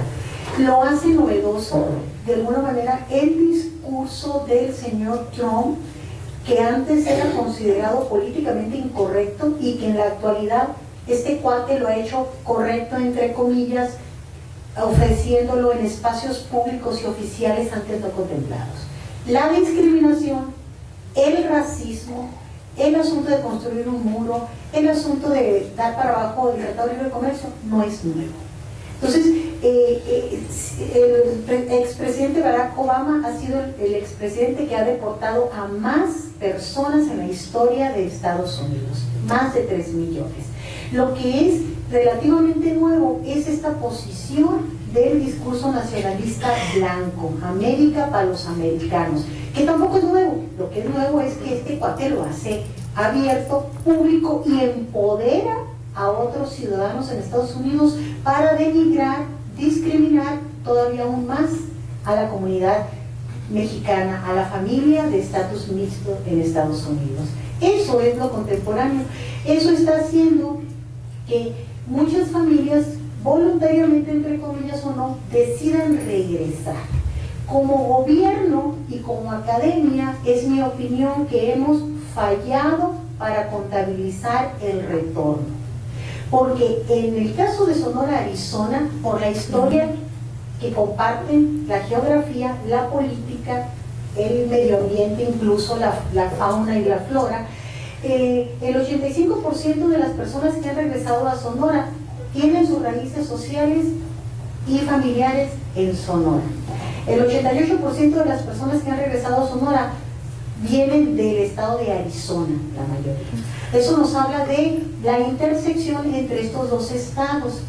Lo hace novedoso, de alguna manera, el discurso del señor Trump, que antes era considerado políticamente incorrecto y que en la actualidad este cuate lo ha hecho correcto, entre comillas, ofreciéndolo en espacios públicos y oficiales antes no contemplados. La discriminación, el racismo, el asunto de construir un muro, el asunto de dar para abajo el Tratado de Libre Comercio, no es nuevo. Entonces, el expresidente Barack Obama ha sido el expresidente que ha deportado a más personas en la historia de Estados Unidos, más de 3 millones. Lo que es relativamente nuevo es esta posición del discurso nacionalista blanco, América para los americanos, que tampoco es nuevo. Lo que es nuevo es que este cuate lo hace abierto, público, y empodera a otros ciudadanos en Estados Unidos para denigrar, discriminar todavía aún más a la comunidad mexicana, a la familia de estatus mixto en Estados Unidos. Eso es lo contemporáneo. Eso está haciendo que muchas familias, voluntariamente, entre comillas o no, decidan regresar. Como gobierno y como academia, es mi opinión que hemos fallado para contabilizar el retorno. Porque en el caso de Sonora, Arizona, por la historia que comparten, la geografía, la política, el medio ambiente, incluso la fauna y la flora, el 85% de las personas que han regresado a Sonora tienen sus raíces sociales y familiares en Sonora. El 88% de las personas que han regresado a Sonora vienen del estado de Arizona, la mayoría. Eso nos habla de la intersección entre estos dos estados.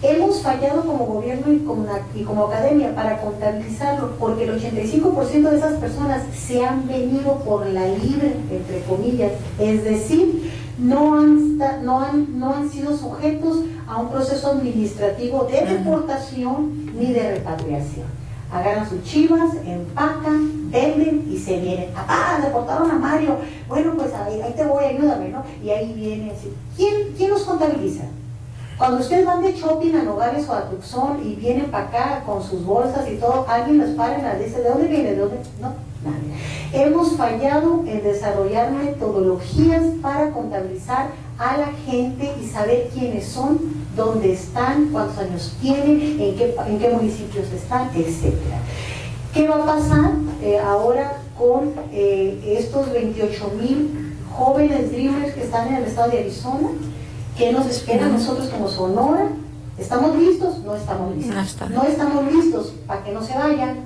Hemos fallado como gobierno y como academia para contabilizarlo, porque el 85% de esas personas se han venido por la libre, entre comillas, es decir, no han sido sujetos a un proceso administrativo de deportación ni de repatriación. Agarran sus chivas, empacan, venden y se vienen. ¡Ah, deportaron a Mario! Bueno, pues ahí te voy, ayúdame, ¿no? Y ahí viene así. ¿Quién los contabiliza? Cuando ustedes van de shopping a Nogales o a Tucson y vienen para acá con sus bolsas y todo, alguien los para y les dice, ¿de dónde viene? ¿De dónde? No, nadie. Hemos fallado en desarrollar metodologías para contabilizar a la gente y saber quiénes son, dónde están, cuántos años tienen, en qué municipios están, etc. ¿Qué va a pasar ahora con estos 28,000 jóvenes Dreamers que están en el estado de Arizona. ¿Qué nos espera a nosotros como Sonora? ¿Estamos listos? No estamos listos. No estamos listos para que no se vayan.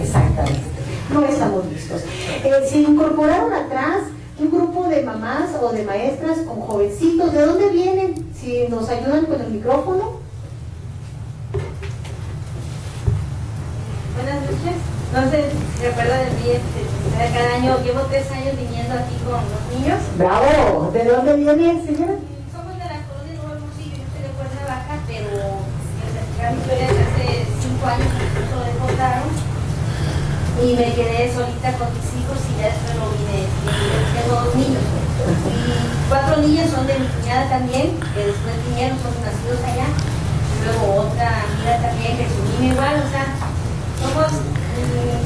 Exactamente. No estamos listos. Se incorporaron atrás un grupo de mamás o de maestras con jovencitos. ¿De dónde vienen? Si nos ayudan con el micrófono. Buenas noches. No sé si recuerdan de mí, cada año, llevo 3 años viniendo aquí con los niños. ¡Bravo! ¿De dónde viene, señora? Somos de la colonia Nuevo Hermosillo, yo soy de Cuernavaca, pero mi historia es hace 5 años que incluso lo deportaron y me quedé solita con mis hijos y ya después lo vine. Tengo 2 niños y 4 niñas son de mi cuñada también, que después vinieron, son nacidos allá, y luego otra amiga también, que es un niño igual, o sea, somos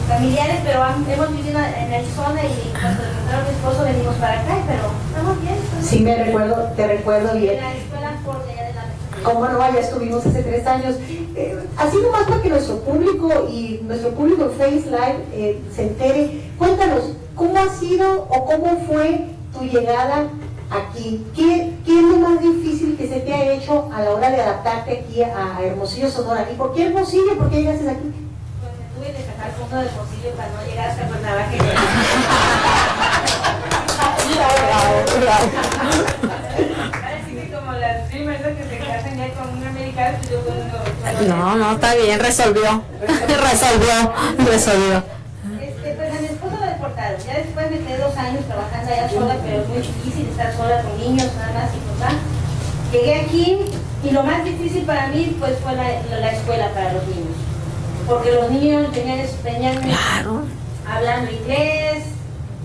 familiares, pero hemos vivido en Arizona y cuando encontraron a mi esposo venimos para acá, pero estamos bien. Sí, te recuerdo bien. En la escuela por allá adelante. Como no, ya estuvimos hace 3 años. Así nomás para que nuestro público en Face Live se entere, cuéntanos, ¿cómo ha sido o cómo fue tu llegada aquí? ¿Qué es lo más difícil que se te ha hecho a la hora de adaptarte aquí a Hermosillo, Sonora? ¿Y por qué Hermosillo? ¿Por qué llegaste aquí? Tuve que sacar fondo de Hermosillo para no llegar hasta Cuernavaca. Así que como las Dreamers que se casan ya con un americano, yo No, está bien, resolvió. Pues a mi esposo lo deportaron. Ya después me quedé 2 años trabajando allá sola, pero es muy difícil estar sola con niños, nada más y papá. Llegué aquí y lo más difícil para mí pues fue la escuela para los niños. Porque los niños venían hablando inglés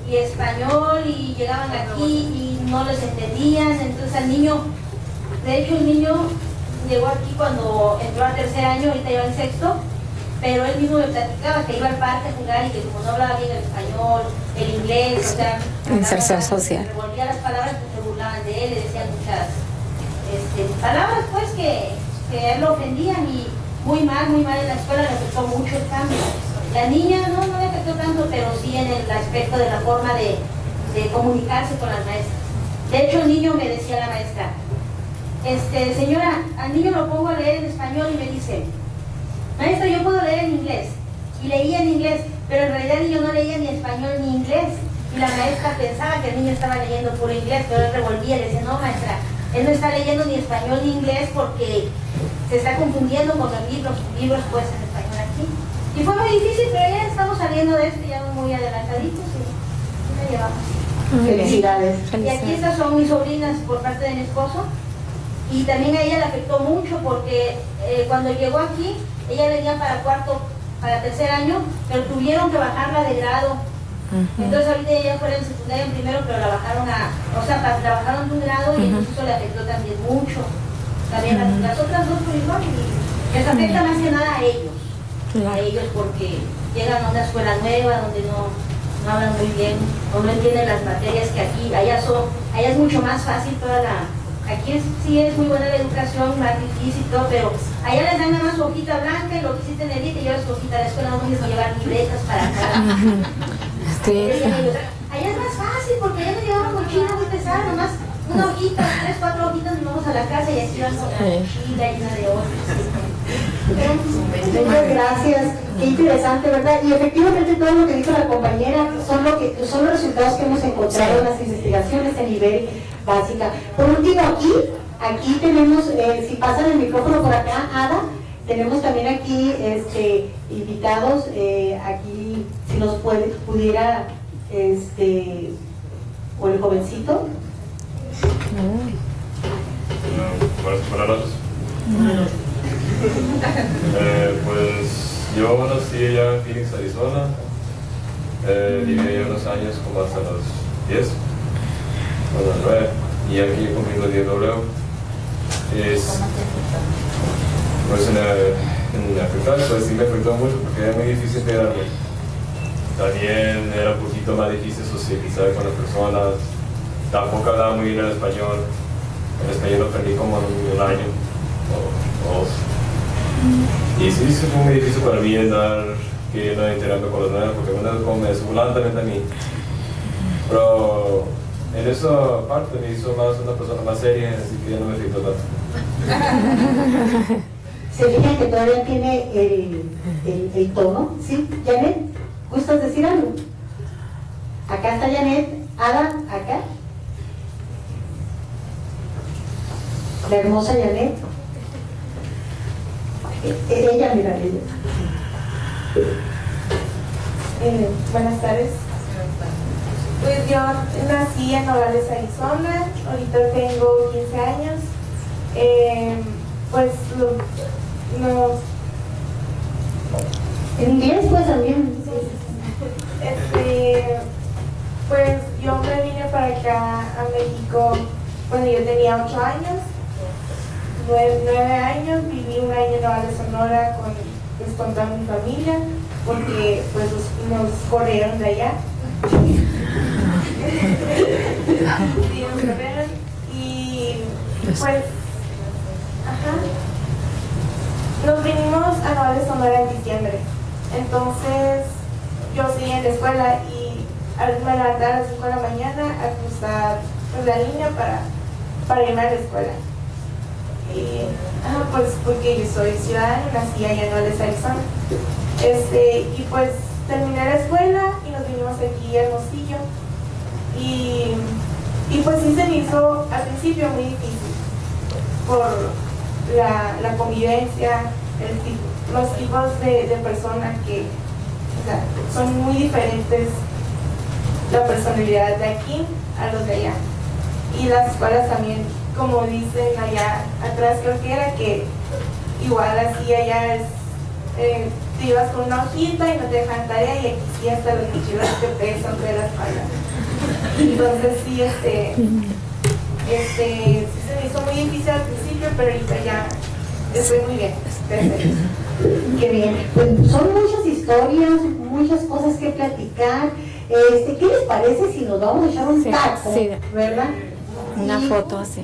y español y llegaban aquí y no les entendían. Entonces al niño, de hecho el niño llegó aquí cuando entró al 3er año, ahorita iba en 6º, pero él mismo me platicaba que iba al parque a jugar y que como no hablaba bien el español, el inglés, o sea, inserción social. Revolvía las palabras que se burlaban de él, le decían muchas palabras pues que a él lo ofendían y muy mal en la escuela, le afectó mucho el cambio. La niña no le afectó tanto, pero sí en el aspecto de la forma de comunicarse con las maestras. De hecho el niño me decía la maestra, señora, al niño lo pongo a leer en español y me dice, maestra, yo puedo leer en inglés. Y leía en inglés, pero en realidad el niño no leía ni español ni inglés. Y la maestra pensaba que el niño estaba leyendo puro inglés, pero él revolvía y le decía, no maestra, él no está leyendo ni español ni inglés porque se está confundiendo con los libros pues en español aquí. Y fue muy difícil, pero ya estamos saliendo de esto, ya muy adelantaditos y la llevamos. Felicidades. Y aquí estas son mis sobrinas por parte de mi esposo. Y también a ella le afectó mucho porque cuando llegó aquí, ella venía para 3er año, pero tuvieron que bajarla de grado. Entonces ahorita ella fue en secundaria en primero, pero la bajaron la bajaron de un grado y entonces eso le afectó también mucho. También las otras 2 por igual y les afecta más que nada a ellos. A ellos porque llegan a una escuela nueva donde no hablan muy bien o no entienden las materias que aquí, allá es mucho más fácil aquí sí es muy buena la educación, más difícil y todo, pero allá les dan nada más su hojita blanca y lo que hiciste en el día te llevas tu hojita a la escuela, no tienes que llevar libretas para cada. Allá es más fácil porque allá no llevamos mochila muy pesada, nomás una hojita, 3, 4 hojitas nos vamos a la casa y aquí vamos con la mochila llena de hojas. Muchas gracias, qué interesante, ¿verdad? Y efectivamente todo lo que dijo la compañera son los resultados que hemos encontrado en las investigaciones a nivel básica. Por último, aquí tenemos, si pasan el micrófono por acá, Ada, tenemos también aquí invitados, aquí si nos pudiera, o el jovencito. Buenas noches. Pues yo nací allá en Phoenix, Arizona. Viví ahí unos años, como hasta los 10, bueno, 9, y aquí cumplí los 10 W. Pues en afectar, pues sí me afectó mucho porque era muy difícil quedarme. También era un poquito más difícil socializar con las personas. Tampoco hablaba muy bien el español. El español lo aprendí como en 1 año o 2. Y sí, fue muy difícil para mí andar enterando con los nuevos, porque uno como me desburlaban también a mí. Pero en esa parte me hizo más una persona más seria, así que ya no me afectó tanto. Se fijan que todavía tiene el tono, ¿sí? Janet, ¿gustas decir algo? Acá está Janet, Ada, acá. La hermosa Janet. Ella, mira, ella. Buenas tardes. Pues yo nací en Nogales, Arizona. Ahorita tengo 15 años. Pues en inglés pues también. Pues yo me vine para acá a México cuando yo tenía 8 años. 9 años, viví un año en Nogales, Sonora con toda mi familia, porque pues nos corrieron de allá. Sí, nos corrieron y pues nos vinimos a Nogales, Sonora en diciembre. Entonces yo seguí en la escuela y me levantaba a las 5 de la mañana a cruzar pues, la línea para irme a la escuela. Pues porque yo soy ciudadana, nací allá en Nogales, Arizona. Y pues terminé la escuela y nos vinimos aquí a Hermosillo. Y pues sí se me hizo al principio muy difícil por la convivencia, los tipos de personas que, o sea, son muy diferentes, la personalidad de aquí a los de allá. Y las escuelas también, como dicen allá atrás, creo que era que igual así allá es, te ibas con una hojita y no te dejan tarea, y aquí sí hasta los mochilas te pesan de la espalda. Entonces sí, sí se me hizo muy difícil al principio, pero ahorita ya estoy muy bien. Qué bien. Pues son muchas historias, muchas cosas que platicar. ¿Qué les parece si nos vamos a echar un taco? Sí. ¿Verdad? Una foto hace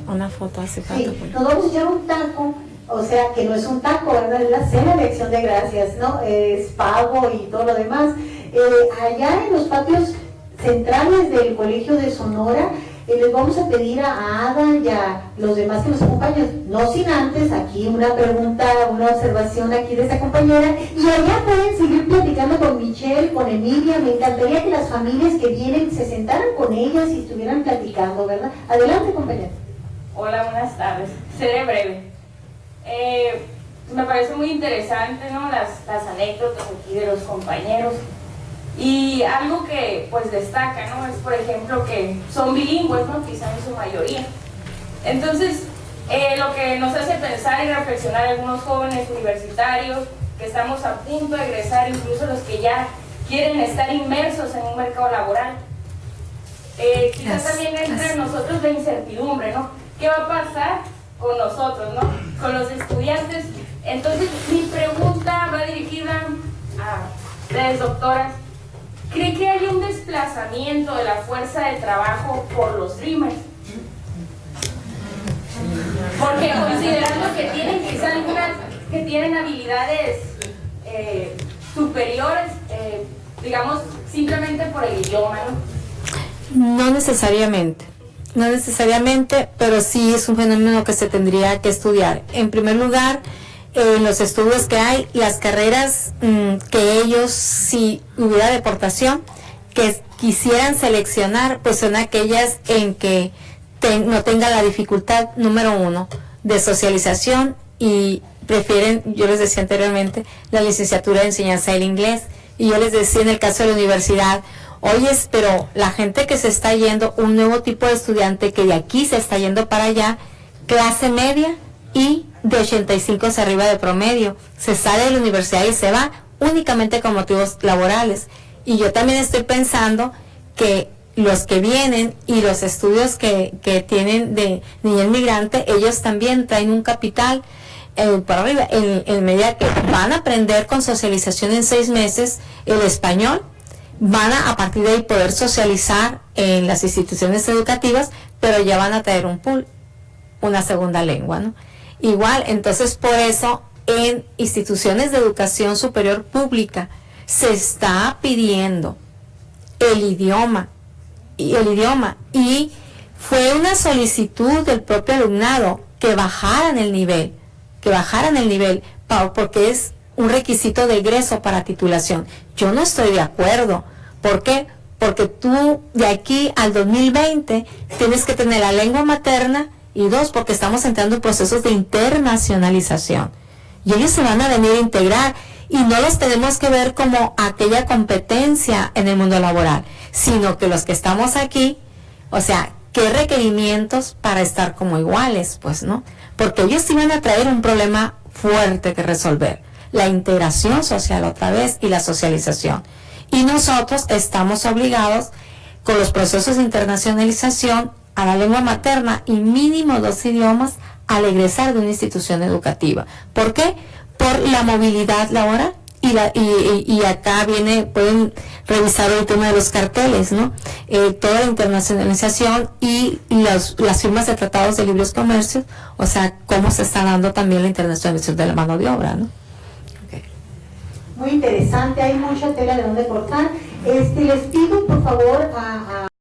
falta. Sí, nos vamos a echar un taco, o sea que no es un taco, ¿verdad? Es la cena de Acción de Gracias, ¿no? Es pavo y todo lo demás. Allá en los patios centrales del Colegio de Sonora, les vamos a pedir a Ada y a los demás que nos acompañan, no sin antes aquí una pregunta, una observación aquí de esta compañera, y allá pueden seguir platicando con Michelle, con Emilia. Me encantaría que las familias que vienen se sentaran con ellas y estuvieran platicando, ¿verdad? Adelante, compañera. Hola, buenas tardes. Seré breve. Me parece muy interesante, ¿no? las anécdotas aquí de los compañeros. Y algo que pues destaca, ¿no? Es por ejemplo que son bilingües, ¿no? Quizá en su mayoría. Entonces, lo que nos hace pensar y reflexionar algunos jóvenes universitarios que estamos a punto de egresar, incluso los que ya quieren estar inmersos en un mercado laboral. Quizás también entre nosotros la incertidumbre, ¿no? ¿Qué va a pasar con nosotros, ¿no? Con los estudiantes. Entonces, mi pregunta va dirigida a ustedes, doctoras. ¿Cree que hay un desplazamiento de la fuerza de trabajo por los Dreamers? Porque considerando que tienen quizá algunas que tienen habilidades superiores, digamos, simplemente por el idioma, ¿no? No necesariamente, pero sí es un fenómeno que se tendría que estudiar. En primer lugar, en los estudios que hay, las carreras que ellos, si hubiera deportación, que quisieran seleccionar, pues son aquellas en que no tenga la dificultad número 1 de socialización, y prefieren, yo les decía anteriormente, la licenciatura de enseñanza del inglés. Y yo les decía en el caso de la universidad, oye, pero la gente que se está yendo, un nuevo tipo de estudiante que de aquí se está yendo para allá, clase media y de 85 hacia arriba de promedio, se sale de la universidad y se va únicamente con motivos laborales. Y yo también estoy pensando que los que vienen y los estudios que tienen de niñez migrante, ellos también traen un capital por arriba, en medida que van a aprender con socialización en 6 meses el español, van a partir de ahí poder socializar en las instituciones educativas, pero ya van a traer un pool, una segunda lengua, ¿no? Igual, entonces por eso en instituciones de educación superior pública se está pidiendo el idioma y el idioma, y fue una solicitud del propio alumnado que bajaran el nivel, porque es un requisito de egreso para titulación. Yo no estoy de acuerdo. ¿Por qué? Porque tú de aquí al 2020 tienes que tener la lengua materna, y 2, porque estamos entrando en procesos de internacionalización. Y ellos se van a venir a integrar, y no los tenemos que ver como aquella competencia en el mundo laboral, sino que los que estamos aquí, o sea, ¿qué requerimientos para estar como iguales? Pues, ¿no? Porque ellos iban a traer un problema fuerte que resolver, la integración social otra vez y la socialización. Y nosotros estamos obligados, con los procesos de internacionalización, a la lengua materna y mínimo 2 idiomas al egresar de una institución educativa. ¿Por qué? Por la movilidad laboral. Y acá pueden revisar el tema de los carteles, ¿no? Toda la internacionalización y las firmas de tratados de libres comercios, o sea, cómo se está dando también la internacionalización de la mano de obra, ¿no? Okay. Muy interesante, hay mucha tela de donde cortar. Les pido por favor a